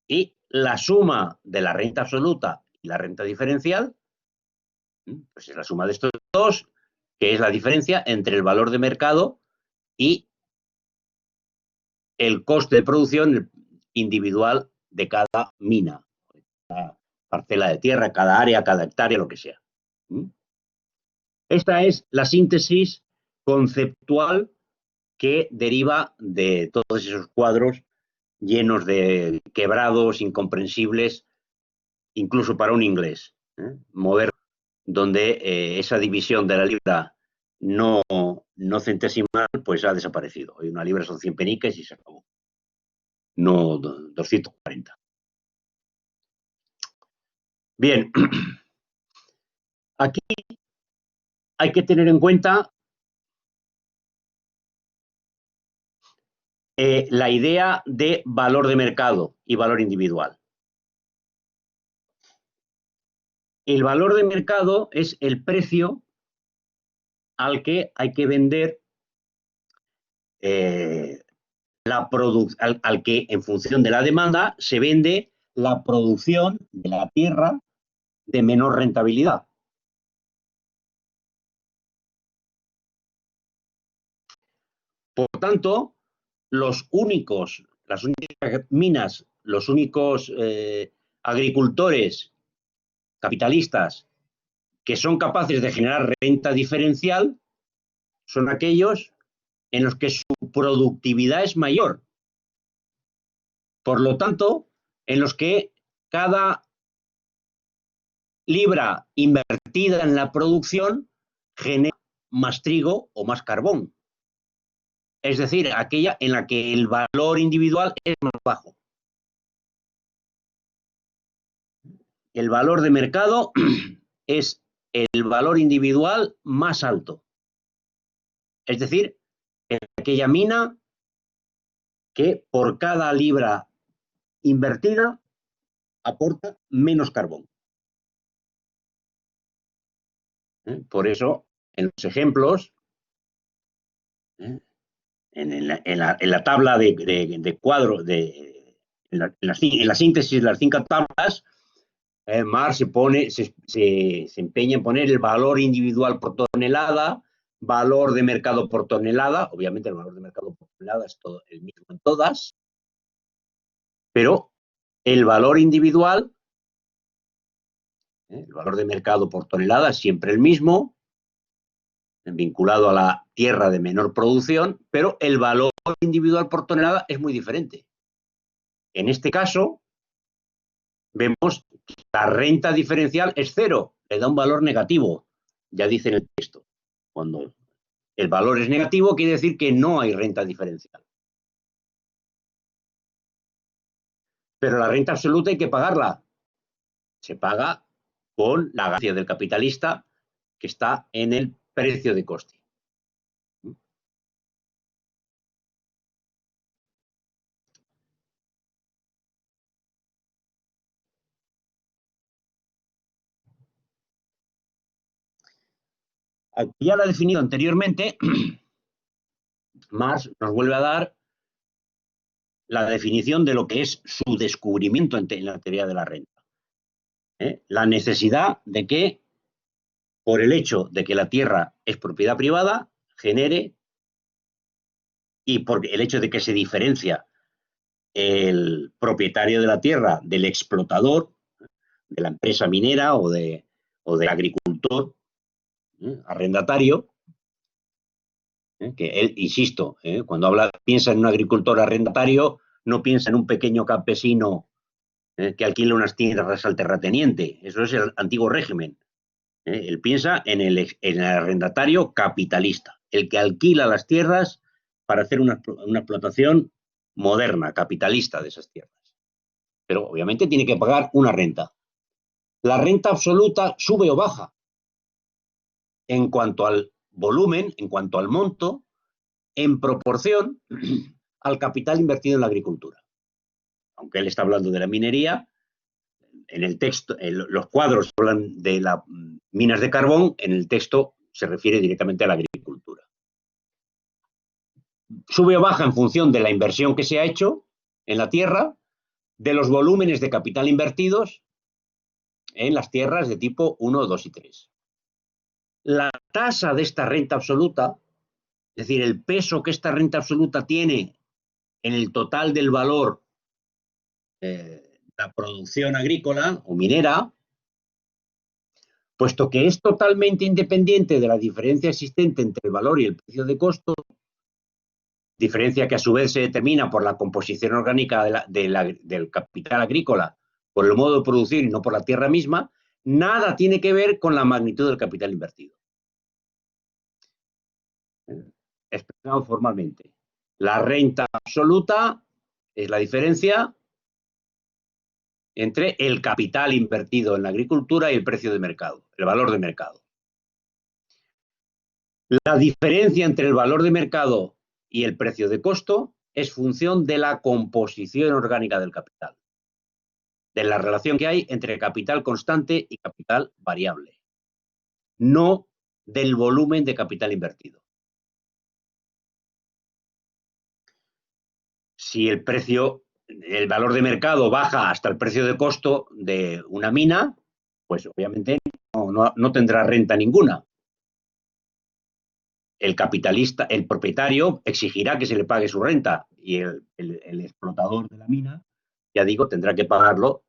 Y la suma de la renta absoluta y la renta diferencial, pues es la suma de estos dos, que es la diferencia entre el valor de mercado y el coste de producción individual de cada mina, cada parcela de tierra, cada área, cada hectárea, lo que sea. Esta es la síntesis conceptual que deriva de todos esos cuadros llenos de quebrados, incomprensibles, incluso para un inglés moderno, donde esa división de la libra no centesimal pues ha desaparecido. Hoy una libra son 100 peniques y se acabó. No 240. Bien, aquí hay que tener en cuenta la idea de valor de mercado y valor individual. El valor de mercado es el precio al que hay que vender, al que en función de la demanda se vende la producción de la tierra de menor rentabilidad. Por tanto, las únicas minas, los únicos agricultores capitalistas que son capaces de generar renta diferencial son aquellos en los que su productividad es mayor. Por lo tanto, en los que cada libra invertida en la producción genera más trigo o más carbón. Es decir, aquella en la que el valor individual es más bajo. El valor de mercado es el valor individual más alto. Es decir, en aquella mina que por cada libra invertida aporta menos carbón. Por eso, en los ejemplos, en la tabla de cuadro, en la síntesis de las 5 tablas, Marx se empeña en poner el valor individual por tonelada, valor de mercado por tonelada, obviamente el valor de mercado por tonelada es todo el mismo en todas, pero el valor individual, el valor de mercado por tonelada es siempre el mismo, vinculado a la tierra de menor producción, pero el valor individual por tonelada es muy diferente. En este caso, vemos que la renta diferencial es cero, le da un valor negativo, ya dice en el texto. Cuando el valor es negativo, quiere decir que no hay renta diferencial. Pero la renta absoluta hay que pagarla. Se paga con la ganancia del capitalista que está en el precio de coste. Ya lo he definido anteriormente, Marx nos vuelve a dar la definición de lo que es su descubrimiento en la teoría de la renta. La necesidad de que, por el hecho de que la tierra es propiedad privada, genere, y por el hecho de que se diferencia el propietario de la tierra del explotador, de la empresa minera o del agricultor arrendatario, Que él, insisto, cuando piensa en un agricultor arrendatario, no piensa en un pequeño campesino que alquila unas tierras al terrateniente. Eso es el antiguo régimen. Él piensa en el arrendatario capitalista, el que alquila las tierras para hacer una explotación moderna, capitalista de esas tierras. Pero obviamente tiene que pagar una renta. La renta absoluta sube o baja en cuanto al volumen, en cuanto al monto, en proporción al capital invertido en la agricultura. Aunque él está hablando de la minería, en el texto, los cuadros hablan de las minas de carbón, en el texto se refiere directamente a la agricultura. Sube o baja en función de la inversión que se ha hecho en la tierra, de los volúmenes de capital invertidos en las tierras de tipo 1, 2 y 3. La tasa de esta renta absoluta, es decir, el peso que esta renta absoluta tiene en el total del valor de la producción agrícola o minera, puesto que es totalmente independiente de la diferencia existente entre el valor y el precio de costo, diferencia que a su vez se determina por la composición orgánica del capital agrícola, por el modo de producir y no por la tierra misma, nada tiene que ver con la magnitud del capital invertido. Explicado formalmente, la renta absoluta es la diferencia entre el capital invertido en la agricultura y el precio de mercado, el valor de mercado. La diferencia entre el valor de mercado y el precio de costo es función de la composición orgánica del capital, de la relación que hay entre capital constante y capital variable, no del volumen de capital invertido. Si el valor de mercado baja hasta el precio de costo de una mina, pues obviamente no tendrá renta ninguna. El capitalista, el propietario, exigirá que se le pague su renta y el explotador de la mina, ya digo, tendrá que pagarlo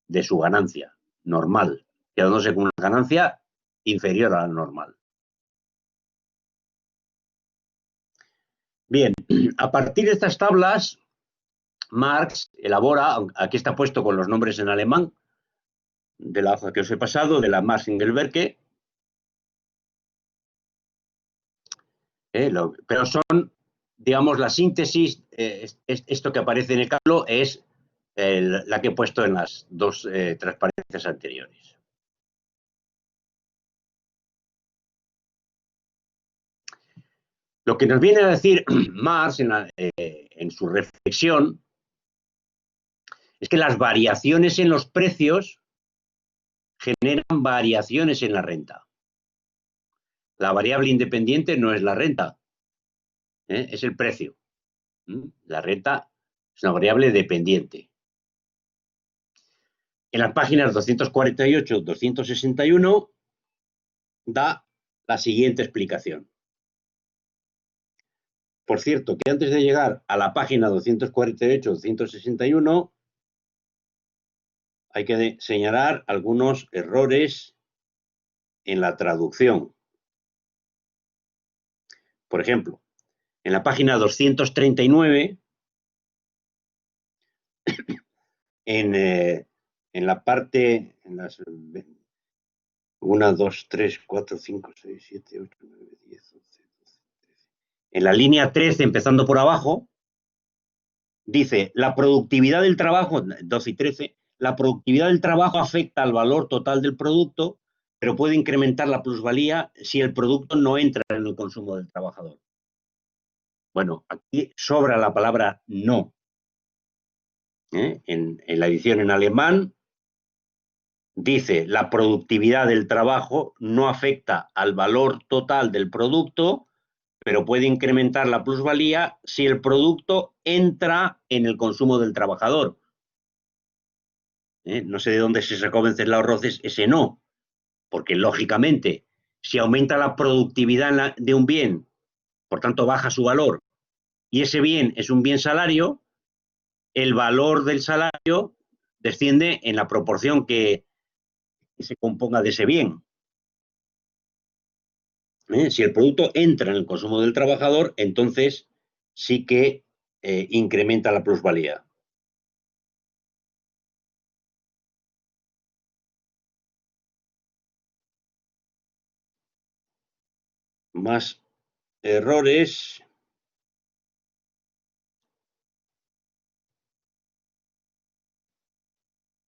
de su ganancia normal, quedándose con una ganancia inferior a la normal. Bien, a partir de estas tablas, Marx elabora, aquí está puesto con los nombres en alemán, de la hoja que os he pasado, de la Marx-Engelwerke, pero son, digamos, la síntesis, esto que aparece en el capítulo es la que he puesto en las dos transparencias anteriores. Lo que nos viene a decir Marx en su reflexión es que las variaciones en los precios generan variaciones en la renta. La variable independiente no es la renta, es el precio. La renta es una variable dependiente. En las páginas 248-261 da la siguiente explicación. Por cierto, que antes de llegar a la página 248-261 hay que señalar algunos errores en la traducción. Por ejemplo, en la página 239, en la parte, en las 1, 2, 3, 4, 5, 6, 7, 8, 9, 10, 11, 12, 13. En la línea 13, empezando por abajo, dice, la productividad del trabajo, 12 y 13, la productividad del trabajo afecta al valor total del producto, pero puede incrementar la plusvalía si el producto no entra en el consumo del trabajador. Bueno, aquí sobra la palabra no. En la edición en alemán dice, la productividad del trabajo no afecta al valor total del producto, pero puede incrementar la plusvalía si el producto entra en el consumo del trabajador. No sé de dónde se sacó Wenceslao Roces ese no, porque lógicamente, si aumenta la productividad de un bien, por tanto baja su valor, y ese bien es un bien salario, el valor del salario desciende en la proporción que se componga de ese bien. Si el producto entra en el consumo del trabajador, entonces sí que incrementa la plusvalía. Más errores.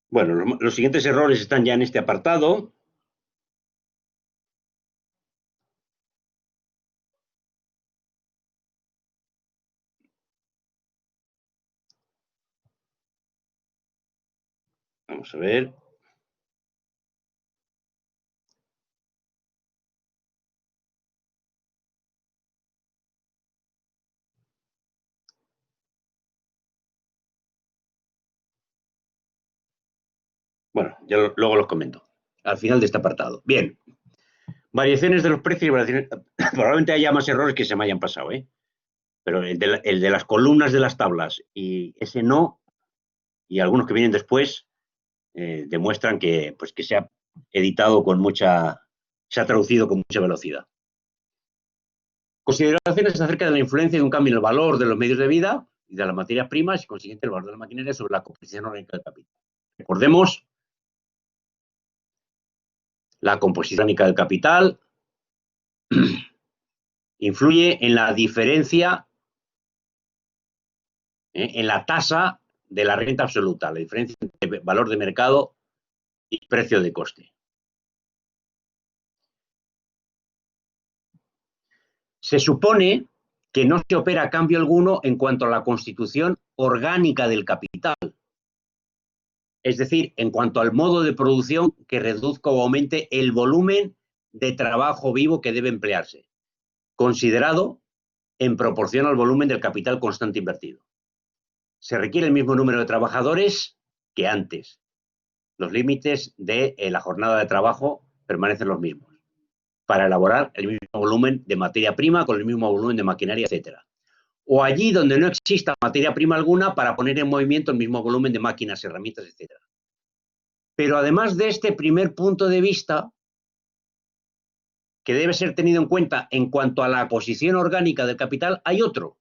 Bueno, los siguientes errores están ya en este apartado. Vamos a ver. Bueno, ya luego los comento. Al final de este apartado. Bien. Variaciones de los precios y variaciones. Probablemente haya más errores que se me hayan pasado, ¿eh? Pero el de las columnas de las tablas y ese no, y algunos que vienen después, demuestran que, pues, que se ha editado con mucha. Se ha traducido con mucha velocidad. Consideraciones acerca de la influencia de un cambio en el valor de los medios de vida y de las materias primas y, consiguiente, el valor de la maquinaria sobre la composición orgánica del capital. Recordemos la composición orgánica del capital influye en la diferencia, en la tasa de la renta absoluta, la diferencia entre valor de mercado y precio de coste. Se supone que no se opera cambio alguno en cuanto a la constitución orgánica del capital, es decir, en cuanto al modo de producción que reduzca o aumente el volumen de trabajo vivo que debe emplearse, considerado en proporción al volumen del capital constante invertido. Se requiere el mismo número de trabajadores que antes. Los límites de la jornada de trabajo permanecen los mismos para elaborar el mismo volumen de materia prima con el mismo volumen de maquinaria, etcétera. O allí donde no exista materia prima alguna para poner en movimiento el mismo volumen de máquinas, herramientas, etcétera. Pero además de este primer punto de vista, que debe ser tenido en cuenta en cuanto a la posición orgánica del capital, hay otro,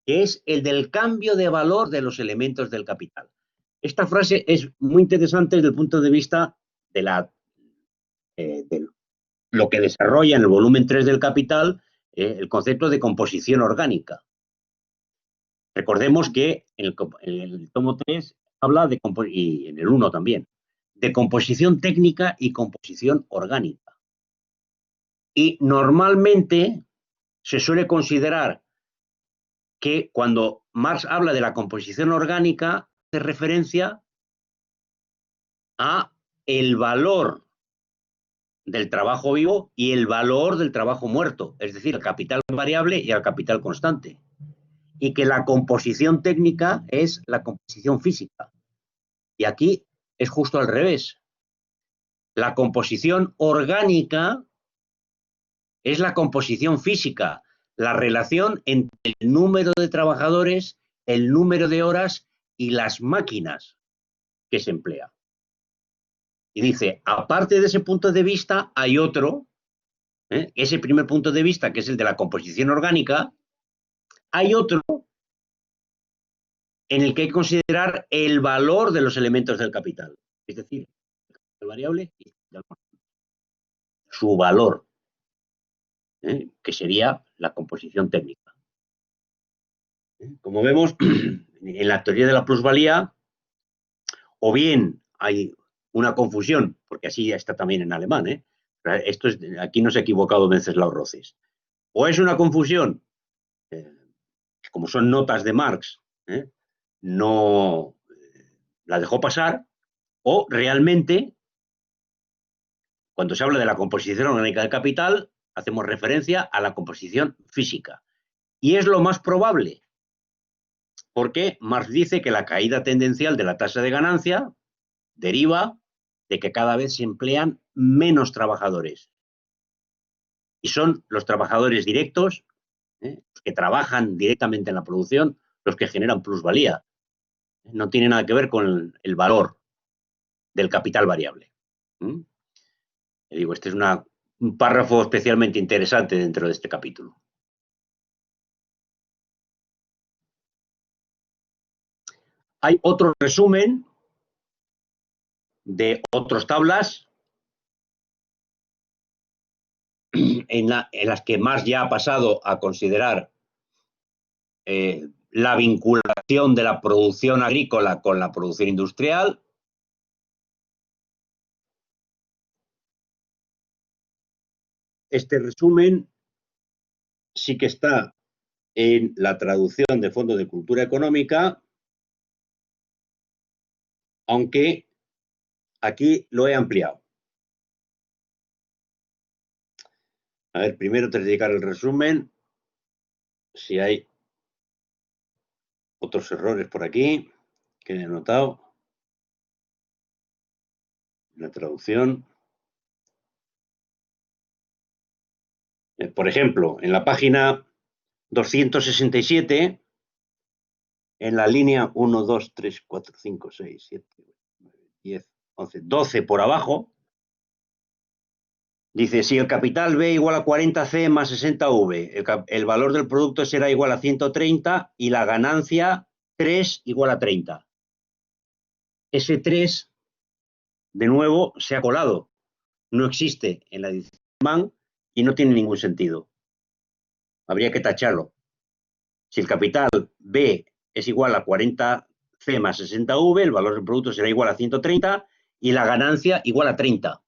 que es el del cambio de valor de los elementos del capital. Esta frase es muy interesante desde el punto de vista de lo que desarrolla en el volumen 3 del capital el concepto de composición orgánica. Recordemos que en el tomo 3 habla de, y en el 1 también, de composición técnica y composición orgánica. Y normalmente se suele considerar que cuando Marx habla de la composición orgánica, hace referencia a el valor del trabajo vivo y el valor del trabajo muerto, es decir, al capital variable y al capital constante. Y que la composición técnica es la composición física. Y aquí es justo al revés. La composición orgánica es la composición física, la relación entre el número de trabajadores, el número de horas y las máquinas que se emplea. Y dice, aparte de ese punto de vista, hay otro, ese primer punto de vista, que es el de la composición orgánica, hay otro en el que hay que considerar el valor de los elementos del capital, es decir, el variable y su valor, que sería la composición técnica. Como vemos, en la teoría de la plusvalía, o bien hay una confusión, porque así ya está también en alemán, esto es, aquí no se ha equivocado Wenceslao Rosses, o es una confusión, como son notas de Marx, no la dejó pasar, o realmente, cuando se habla de la composición orgánica del capital, hacemos referencia a la composición física. Y es lo más probable, porque Marx dice que la caída tendencial de la tasa de ganancia deriva de que cada vez se emplean menos trabajadores. Y son los trabajadores directos, los que trabajan directamente en la producción, los que generan plusvalía. No tiene nada que ver con el valor del capital variable. Le digo, esta es una un párrafo especialmente interesante dentro de este capítulo. Hay otro resumen de otras tablas en las que Marx ya ha pasado a considerar la vinculación de la producción agrícola con la producción industrial. Este resumen sí que está en la traducción de Fondo de Cultura Económica, aunque aquí lo he ampliado. A ver, primero te dedicar el resumen, si hay otros errores por aquí que he notado. La traducción. Por ejemplo, en la página 267, en la línea 1, 2, 3, 4, 5, 6, 7, 9, 10, 11, 12 por abajo, dice, si el capital B igual a 40C más 60V, el valor del producto será igual a 130 y la ganancia 3 igual a 30. Ese 3, de nuevo, se ha colado. No existe en la edición Mann y no tiene ningún sentido. Habría que tacharlo. Si el capital B es igual a 40C más 60V, el valor del producto será igual a 130 y la ganancia igual a 30.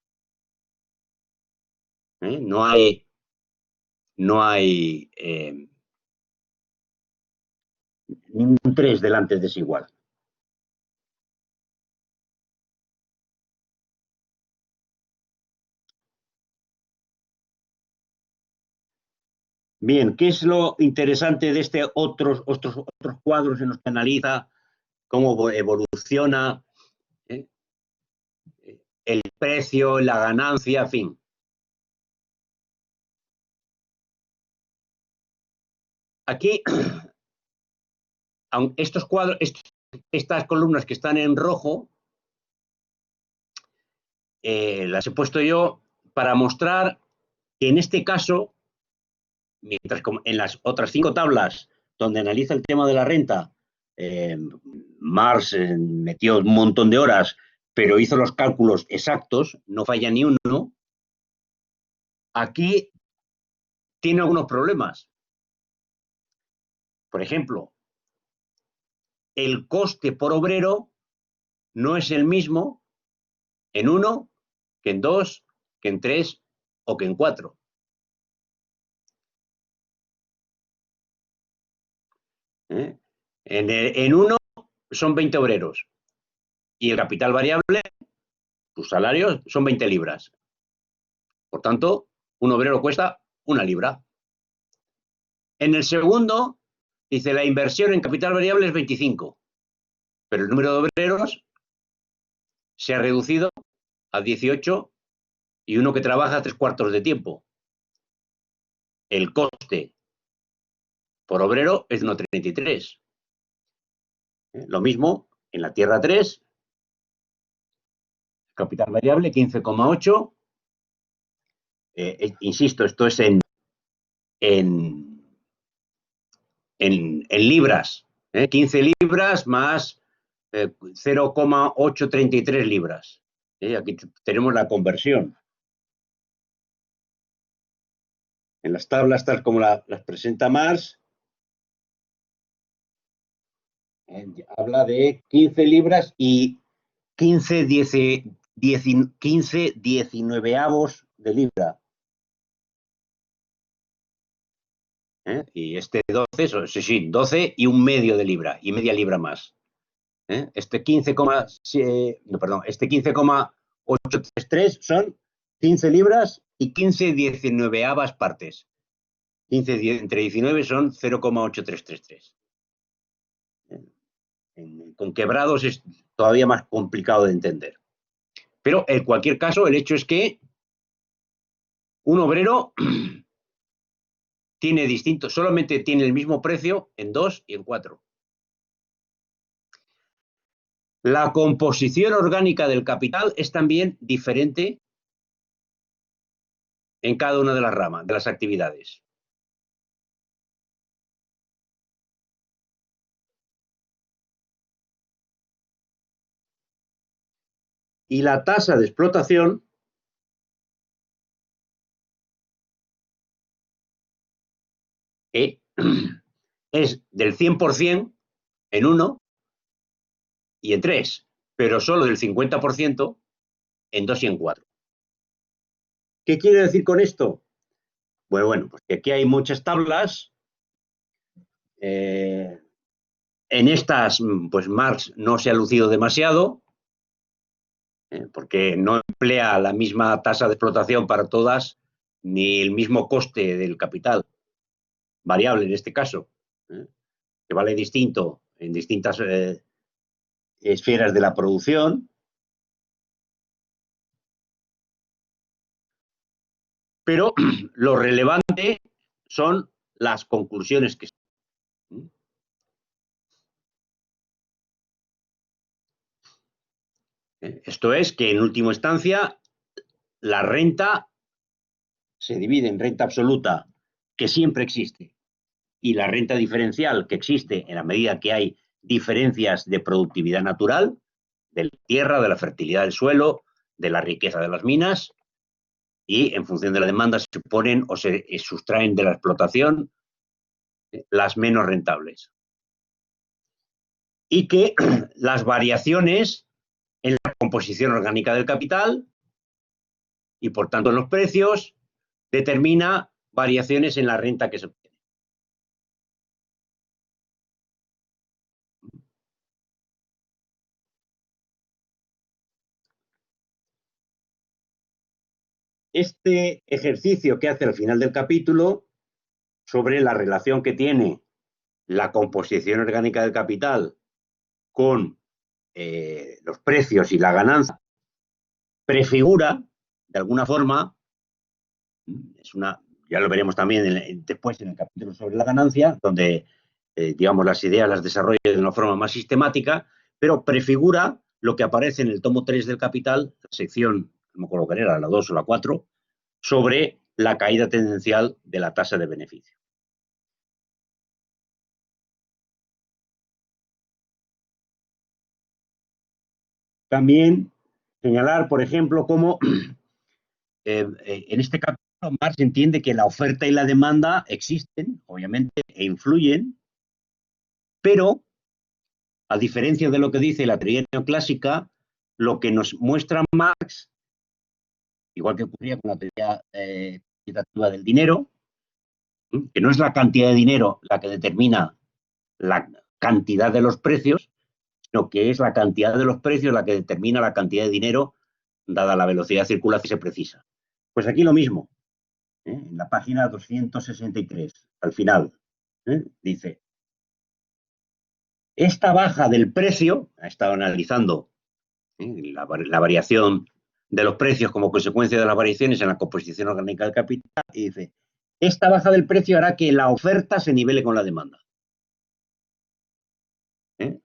No hay ningún 3 delante de ese igual. Bien, ¿qué es lo interesante de otros cuadros en los que analiza cómo evoluciona el precio, la ganancia, en fin? Aquí, estos cuadros, estas columnas que están en rojo, las he puesto yo para mostrar que en este caso, mientras en las otras 5 tablas donde analiza el tema de la renta, Marx metió un montón de horas, pero hizo los cálculos exactos, no falla ni uno. Aquí tiene algunos problemas. Por ejemplo, el coste por obrero no es el mismo en 1 que en 2, que en 3 o que en 4. En 1 son 20 obreros y el capital variable, sus salarios, son 20 libras. Por tanto, un obrero cuesta 1 libra. En el segundo, dice, la inversión en capital variable es 25, pero el número de obreros se ha reducido a 18 y uno que trabaja 3/4 de tiempo. El coste por obrero es de 1,33. Lo mismo en la tierra 3, capital variable 15,8. Insisto, esto es en libras. 15 libras más 0,833 libras. Aquí tenemos la conversión. En las tablas, tal como las presenta Marx, habla de 15 libras y 15 19avos de libra. Y este 12, sí, 12 y un medio de libra, y media libra más. Este 15,833 son 15 libras y 15 19avas partes. 15 entre 19 son 0,8333. Con quebrados es todavía más complicado de entender. Pero en cualquier caso, el hecho es que un obrero tiene distinto, solamente tiene el mismo precio en 2 y en 4. La composición orgánica del capital es también diferente en cada una de las ramas, de las actividades. Y la tasa de explotación es del 100% en 1 y en 3, pero solo del 50% en 2 y en 4. ¿Qué quiere decir con esto? Bueno, pues que aquí hay muchas tablas. En estas, pues Marx no se ha lucido demasiado, porque no emplea la misma tasa de explotación para todas, ni el mismo coste del capital, variable en este caso, que vale distinto en distintas esferas de la producción. Pero lo relevante son las conclusiones que... Esto es que, en última instancia, la renta se divide en renta absoluta, que siempre existe, y la renta diferencial, que existe en la medida que hay diferencias de productividad natural, de la tierra, de la fertilidad del suelo, de la riqueza de las minas, y en función de la demanda se ponen o se sustraen de la explotación las menos rentables. Y que las variaciones en la composición orgánica del capital y, por tanto, en los precios, determina variaciones en la renta que se obtiene. Este ejercicio que hace al final del capítulo sobre la relación que tiene la composición orgánica del capital con los precios y la ganancia prefigura, de alguna forma, ya lo veremos también después en el capítulo sobre la ganancia, donde digamos, las ideas las desarrolla de una forma más sistemática, pero prefigura lo que aparece en el tomo 3 del Capital, la sección, no me acuerdo cuál era, la 2 o la 4, sobre la caída tendencial de la tasa de beneficio. También señalar, por ejemplo, cómo en este capítulo Marx entiende que la oferta y la demanda existen, obviamente, e influyen, pero, a diferencia de lo que dice la teoría neoclásica, lo que nos muestra Marx, igual que ocurría con la teoría cuantitativa del dinero, que no es la cantidad de dinero la que determina la cantidad de los precios, sino que es la cantidad de los precios la que determina la cantidad de dinero dada la velocidad de circulación que se precisa. Pues aquí lo mismo, en la página 263, al final, dice: esta baja del precio, ha estado analizando la variación de los precios como consecuencia de las variaciones en la composición orgánica del capital, y dice: esta baja del precio hará que la oferta se nivele con la demanda.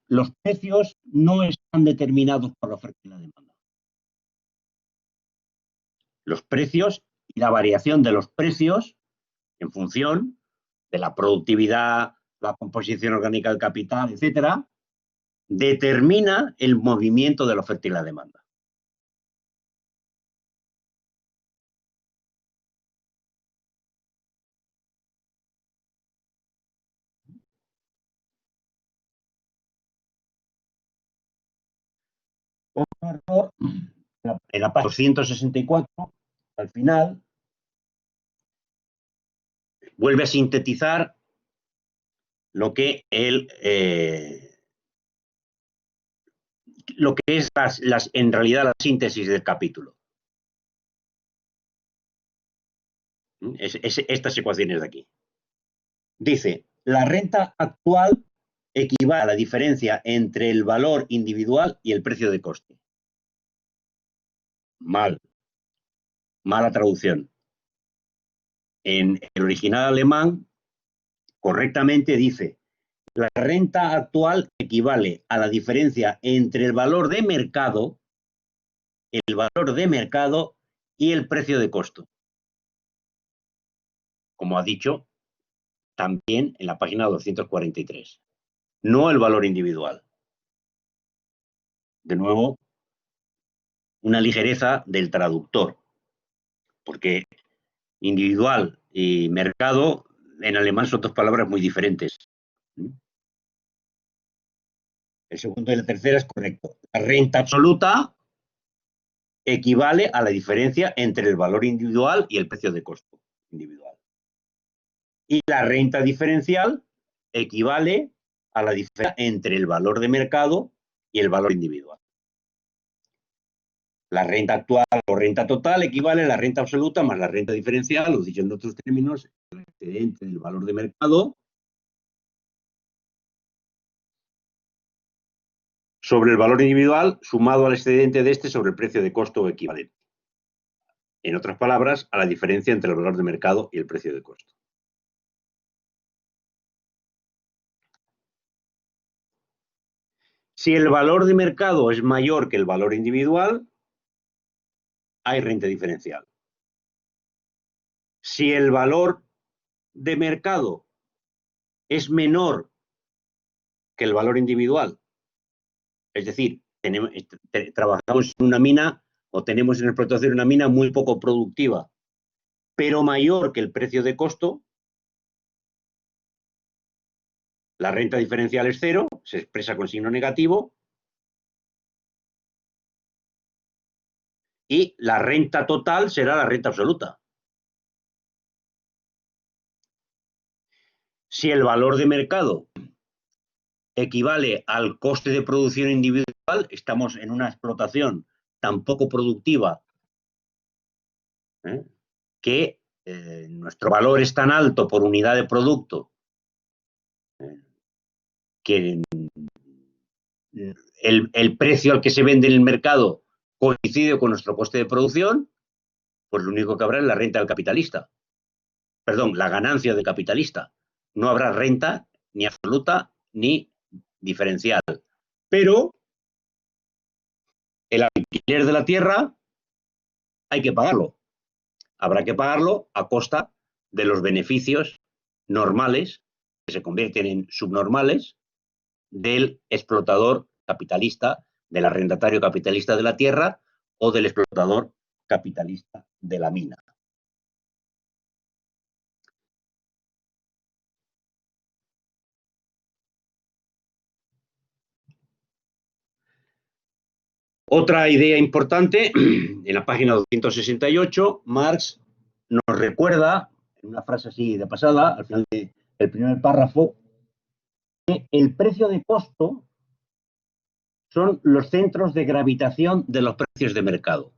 Los precios no están determinados por la oferta y la demanda. Los precios y la variación de los precios en función de la productividad, la composición orgánica del capital, etcétera, determina el movimiento de la oferta y la demanda. En la página 264, al final, vuelve a sintetizar lo que es en realidad la síntesis del capítulo. Estas ecuaciones de aquí. Dice: la renta actual equivale a la diferencia entre el valor individual y el precio de coste. Mala traducción. En el original alemán, correctamente dice: la renta actual equivale a la diferencia entre el valor de mercado y el precio de costo. como ha dicho también en la página 243, no el valor individual. De nuevo, una ligereza del traductor, porque individual y mercado en alemán son dos palabras muy diferentes. El segundo y la tercera es correcto. La renta absoluta equivale a la diferencia entre el valor individual y el precio de costo individual. Y la renta diferencial equivale a la diferencia entre el valor de mercado y el valor individual. La renta actual o renta total equivale a la renta absoluta más la renta diferencial, o dicho en otros términos, el excedente del valor de mercado sobre el valor individual sumado al excedente de este sobre el precio de costo equivalente. En otras palabras, a la diferencia entre el valor de mercado y el precio de costo. Si el valor de mercado es mayor que el valor individual, hay renta diferencial. Si el valor de mercado es menor que el valor individual, es decir, trabajamos en una mina o tenemos en explotación una mina muy poco productiva, pero mayor que el precio de costo, la renta diferencial es cero, se expresa con signo negativo, y la renta total será la renta absoluta. Si el valor de mercado equivale al coste de producción individual, estamos en una explotación tan poco productiva que nuestro valor es tan alto por unidad de producto que el precio al que se vende en el mercado coincide con nuestro coste de producción, pues lo único que habrá es la renta del capitalista. Perdón, la ganancia del capitalista. No habrá renta ni absoluta ni diferencial. Pero el alquiler de la tierra hay que pagarlo. Habrá que pagarlo a costa de los beneficios normales, que se convierten en subnormales, del explotador capitalista, del arrendatario capitalista de la tierra o del explotador capitalista de la mina. Otra idea importante, en la página 268, Marx nos recuerda, en una frase así de pasada, al final del primer párrafo, que el precio de costo son los centros de gravitación de los precios de mercado.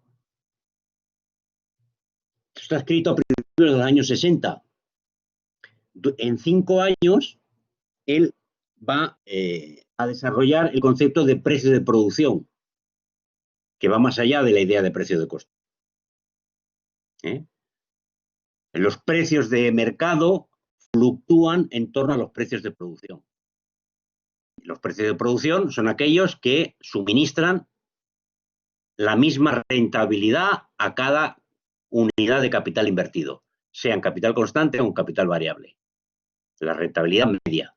Esto está escrito a principios de los años 60. En 5 años, él va a desarrollar el concepto de precio de producción, que va más allá de la idea de precio de costo. Los precios de mercado fluctúan en torno a los precios de producción. Los precios de producción son aquellos que suministran la misma rentabilidad a cada unidad de capital invertido, sea en capital constante o en capital variable. La rentabilidad media.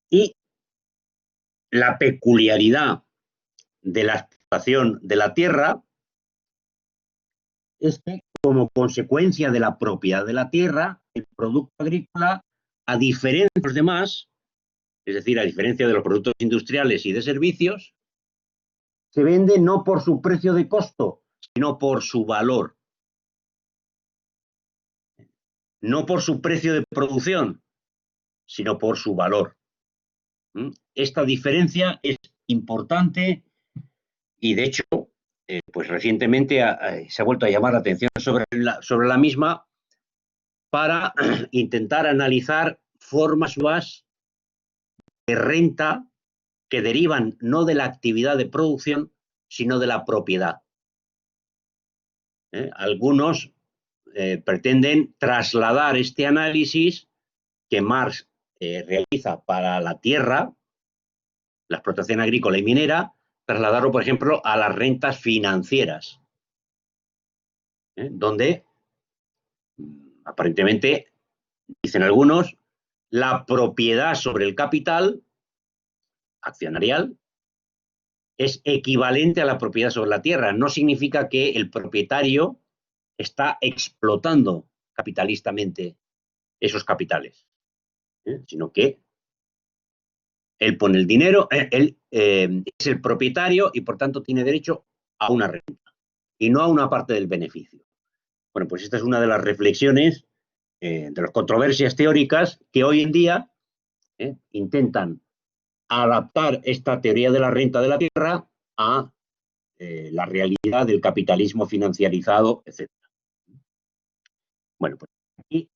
Y la peculiaridad de la explotación de la tierra es que, como consecuencia de la propiedad de la tierra, el producto agrícola, a diferencia de los demás, es decir, a diferencia de los productos industriales y de servicios, se vende no por su precio de costo, sino por su valor. No por su precio de producción, sino por su valor. Esta diferencia es importante y, de hecho, pues recientemente se ha vuelto a llamar la atención sobre la misma para intentar analizar formas nuevas de renta que derivan no de la actividad de producción, sino de la propiedad. Algunos pretenden trasladar este análisis que Marx realiza para la tierra, la explotación agrícola y minera, trasladarlo, por ejemplo, a las rentas financieras, donde aparentemente, dicen algunos, la propiedad sobre el capital accionarial es equivalente a la propiedad sobre la tierra. No significa que el propietario está explotando capitalistamente esos capitales, sino que él pone el dinero, él es el propietario y por tanto tiene derecho a una renta y no a una parte del beneficio. Bueno, pues esta es una de las reflexiones de las controversias teóricas que hoy en día intentan adaptar esta teoría de la renta de la tierra a la realidad del capitalismo financiarizado, etc. Bueno, pues aquí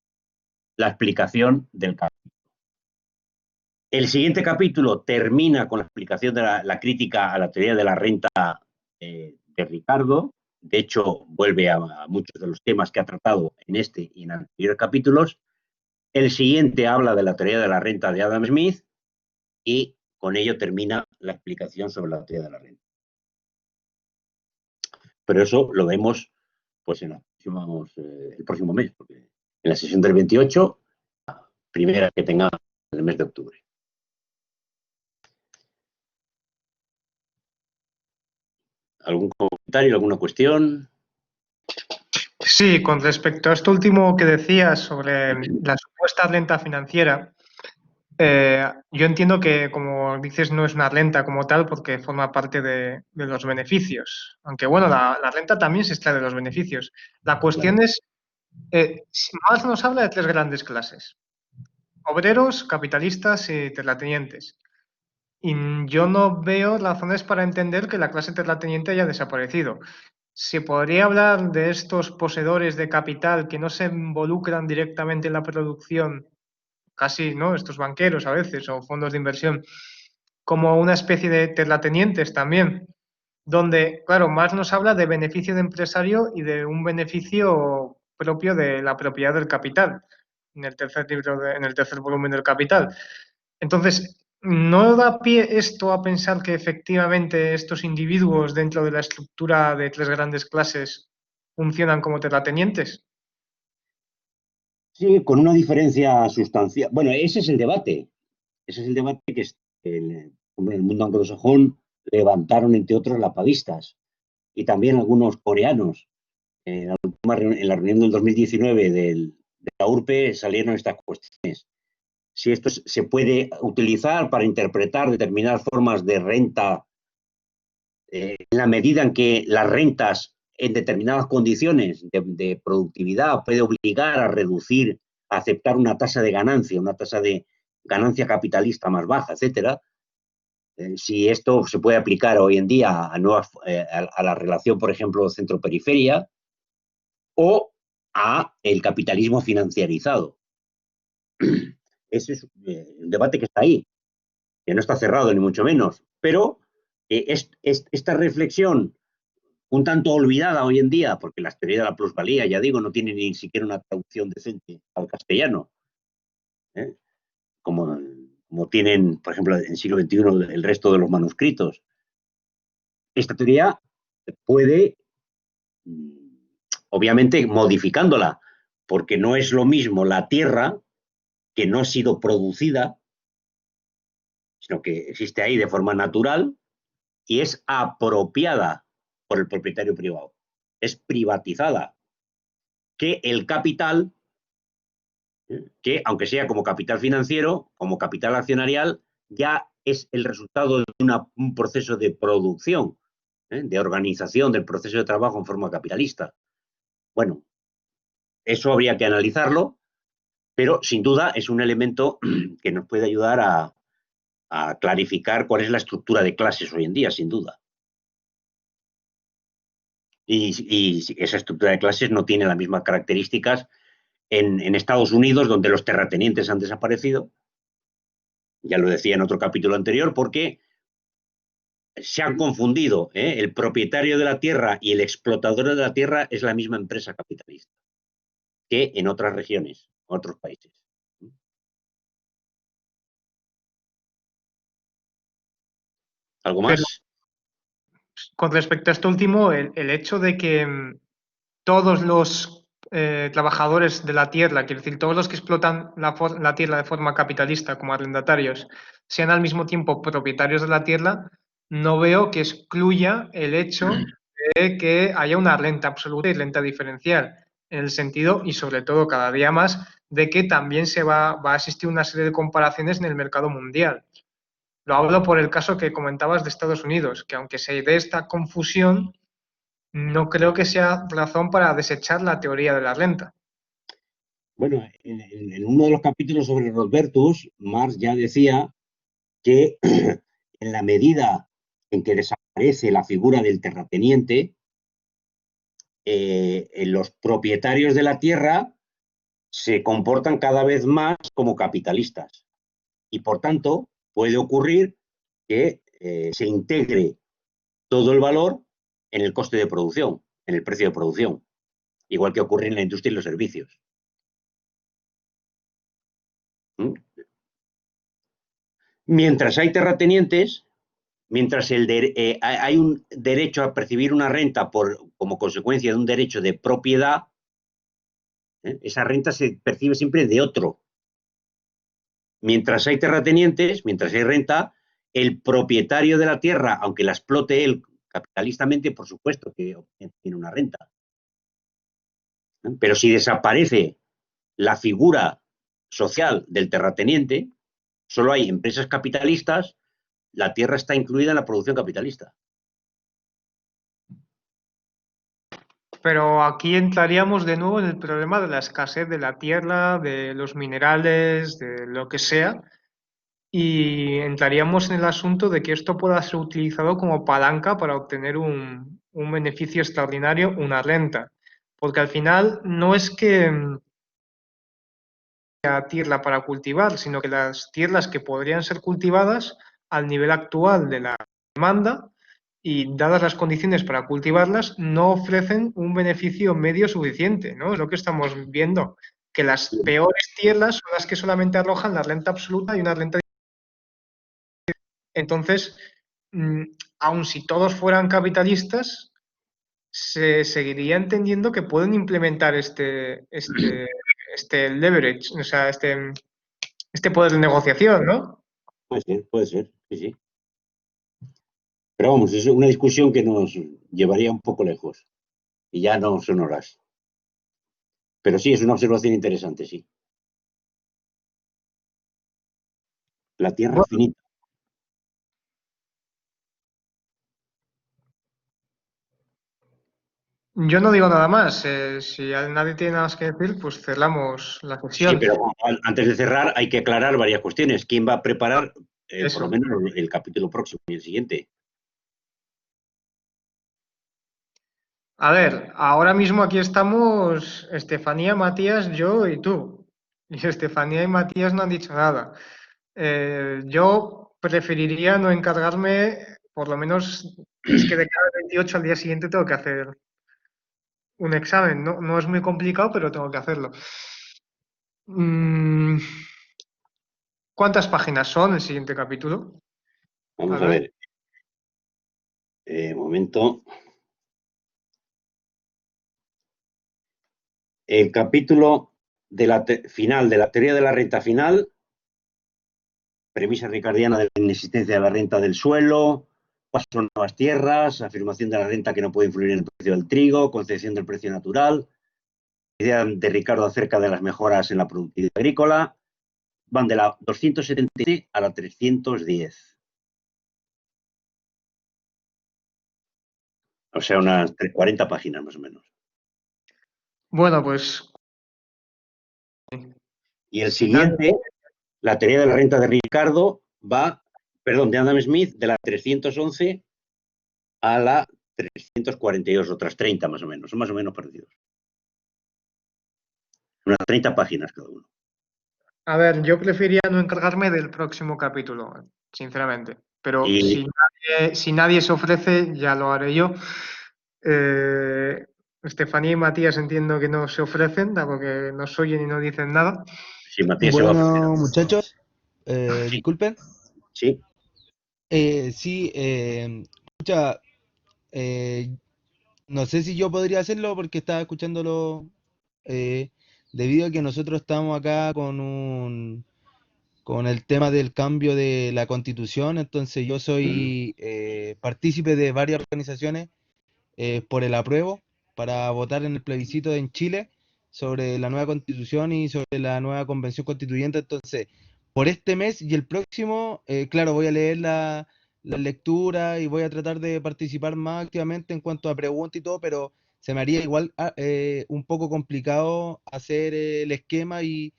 la explicación del capítulo. El siguiente capítulo termina con la explicación de la crítica a la teoría de la renta de Ricardo. De hecho, vuelve a muchos de los temas que ha tratado en este y en anteriores capítulos. El siguiente habla de la teoría de la renta de Adam Smith y con ello termina la explicación sobre la teoría de la renta. Pero eso lo vemos pues en el próximo mes, porque en la sesión del 28, la primera que tenga en el mes de octubre. ¿Algún comentario, alguna cuestión? Sí, con respecto a esto último que decías sobre la supuesta renta financiera, yo entiendo que, como dices, no es una renta como tal porque forma parte de los beneficios. Aunque bueno, la renta también se extrae de los beneficios. La cuestión es, Marx nos habla de tres grandes clases: obreros, capitalistas y terratenientes. Y yo no veo razones para entender que la clase terrateniente haya desaparecido. ¿Se podría hablar de estos poseedores de capital que no se involucran directamente en la producción, casi, ¿no? Estos banqueros a veces o fondos de inversión, como una especie de terratenientes también? Donde, claro, Marx nos habla de beneficio de empresario y de un beneficio propio de la propiedad del capital, en el tercer libro, en el tercer volumen del Capital. Entonces, ¿no da pie esto a pensar que efectivamente estos individuos dentro de la estructura de tres grandes clases funcionan como terratenientes? Sí, con una diferencia sustancial. Bueno, ese es el debate. Ese es el debate que en el mundo anglosajón levantaron, entre otros, lapadistas y también algunos coreanos. En la reunión del 2019 de la URPE salieron estas cuestiones. Si esto se puede utilizar para interpretar determinadas formas de renta en la medida en que las rentas en determinadas condiciones de productividad puede obligar a reducir, a aceptar una tasa de ganancia, una tasa de ganancia capitalista más baja, etcétera. Si esto se puede aplicar hoy en día a la relación, por ejemplo, centro-periferia o a el capitalismo financiarizado. Ese es un debate que está ahí, que no está cerrado ni mucho menos, pero esta reflexión un tanto olvidada hoy en día, porque la teoría de la plusvalía, ya digo, no tiene ni siquiera una traducción decente al castellano, ¿eh? como, como tienen, por ejemplo, en el siglo XXI el resto de los manuscritos. Esta teoría puede, obviamente, modificándola, porque no es lo mismo la tierra que no ha sido producida, sino que existe ahí de forma natural y es apropiada por el propietario privado, es privatizada, que el capital, que aunque sea como capital financiero, como capital accionarial, ya es el resultado de un proceso de producción, de organización del proceso de trabajo en forma capitalista. Bueno, eso habría que analizarlo, pero sin duda es un elemento que nos puede ayudar a clarificar cuál es la estructura de clases hoy en día, sin duda. Y esa estructura de clases no tiene las mismas características en Estados Unidos, donde los terratenientes han desaparecido. Ya lo decía en otro capítulo anterior, porque se han confundido. El propietario de la tierra y el explotador de la tierra es la misma empresa capitalista que en otras regiones, otros países. ¿Algo Pero más? con respecto a esto último, el hecho de que todos los trabajadores de la tierra, quiero decir, todos los que explotan la tierra de forma capitalista como arrendatarios, sean al mismo tiempo propietarios de la tierra, no veo que excluya el hecho de que haya una renta absoluta y renta diferencial, en el sentido, y sobre todo cada día más, de que también va a existir una serie de comparaciones en el mercado mundial. Lo hablo por el caso que comentabas de Estados Unidos, que aunque se dé esta confusión, no creo que sea razón para desechar la teoría de la renta. Bueno, en uno de los capítulos sobre Rodbertus, Marx ya decía que en la medida en que desaparece la figura del terrateniente, los propietarios de la tierra se comportan cada vez más como capitalistas y por tanto puede ocurrir que se integre todo el valor en el coste de producción, en el precio de producción, igual que ocurre en la industria y los servicios. ¿Mm? Mientras hay terratenientes, mientras hay un derecho a percibir una renta como consecuencia de un derecho de propiedad, esa renta se percibe siempre de otro. Mientras hay terratenientes, mientras hay renta, el propietario de la tierra, aunque la explote él capitalistamente, por supuesto que tiene una renta. Pero si desaparece la figura social del terrateniente, solo hay empresas capitalistas, la tierra está incluida en la producción capitalista. Pero aquí entraríamos de nuevo en el problema de la escasez de la tierra, de los minerales, de lo que sea, y entraríamos en el asunto de que esto pueda ser utilizado como palanca para obtener un beneficio extraordinario, una renta. Porque al final no es que haya tierra para cultivar, sino que las tierras que podrían ser cultivadas al nivel actual de la demanda y dadas las condiciones para cultivarlas, no ofrecen un beneficio medio suficiente, ¿no? Es lo que estamos viendo, que las peores tierras son las que solamente arrojan la renta absoluta y una renta. Entonces, aun si todos fueran capitalistas, se seguiría entendiendo que pueden implementar este leverage, o sea, este poder de negociación, ¿no? Puede ser, sí, sí. Pero vamos, es una discusión que nos llevaría un poco lejos y ya no son horas. Pero sí, es una observación interesante, sí. La tierra es finita. Yo no digo nada más. Si nadie tiene nada más que decir, pues cerramos la Sí, sesión. pero antes de cerrar hay que aclarar varias cuestiones. ¿Quién va a preparar por lo Eso. menos el capítulo próximo y el siguiente? A ver, ahora mismo aquí estamos Estefanía, Matías, yo y tú. Y Estefanía y Matías no han dicho nada. Yo preferiría no encargarme, por lo menos es que de cada 28 al día siguiente tengo que hacer un examen. No, no es muy complicado, pero tengo que hacerlo. Mm, ¿Cuántas páginas son el siguiente capítulo? Vamos a Albert? ver. Momento. El capítulo final de la teoría de la renta final, premisa ricardiana de la inexistencia de la renta del suelo, paso a nuevas tierras, afirmación de la renta que no puede influir en el precio del trigo, concepción del precio natural, idea de Ricardo acerca de las mejoras en la productividad agrícola, van de la 277 a la 310. O sea, unas 40 páginas más o menos. Bueno, pues Y el si nadie. siguiente, la teoría de la renta de Ricardo, de Adam Smith, de la 311 a la 342, otras 30 más o menos, son más o menos parecidos. Unas 30 páginas cada uno. A ver, yo preferiría no encargarme del próximo capítulo, sinceramente. Pero Y si nadie se ofrece, ya lo haré yo. Estefanía y Matías entiendo que no se ofrecen, dado que no se oyen y no dicen nada. si Matías se va a ofrecer. Bueno, muchachos, Sí, disculpen. sí. Sí, escucha, Eh, no sé si yo podría hacerlo porque estaba escuchándolo eh, debido a que nosotros estamos acá con el tema del cambio de la constitución, entonces yo Mm. soy partícipe de varias organizaciones por el apruebo para votar en el plebiscito en Chile sobre la nueva constitución y sobre la nueva convención constituyente. Entonces, por este mes y el próximo, claro, voy a leer la lectura y voy a tratar de participar más activamente en cuanto a preguntas y todo, pero se me haría igual un poco complicado hacer el esquema y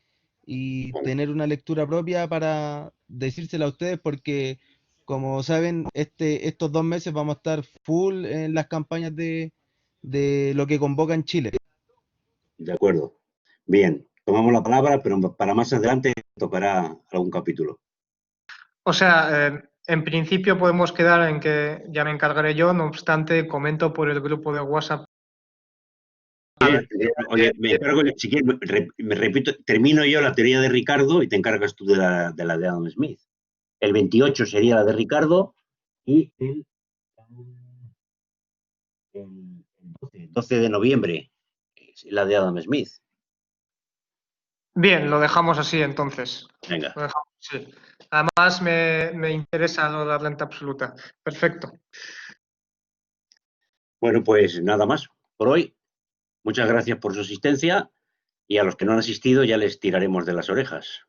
Bueno, tener una lectura propia para decírsela a ustedes porque como saben, estos 2 meses vamos a estar full en las campañas de lo que convoca en Chile. de acuerdo. Bien, tomamos la palabra, pero para más adelante tocará algún capítulo. O sea, en principio podemos quedar en que ya me encargaré yo, no obstante, comento por el grupo de WhatsApp. A ver, Oye, me encargo, si quieres, me repito, termino yo la teoría de Ricardo y te encargas tú de Adam Smith. El 28 sería la de Ricardo y el 12 de noviembre la de Adam Smith. bien, lo dejamos así entonces. Venga, Lo dejamos así. Además, me interesa lo de la renta absoluta. Perfecto. bueno, pues nada más por hoy. Muchas gracias por su asistencia y a los que no han asistido ya les tiraremos de las orejas.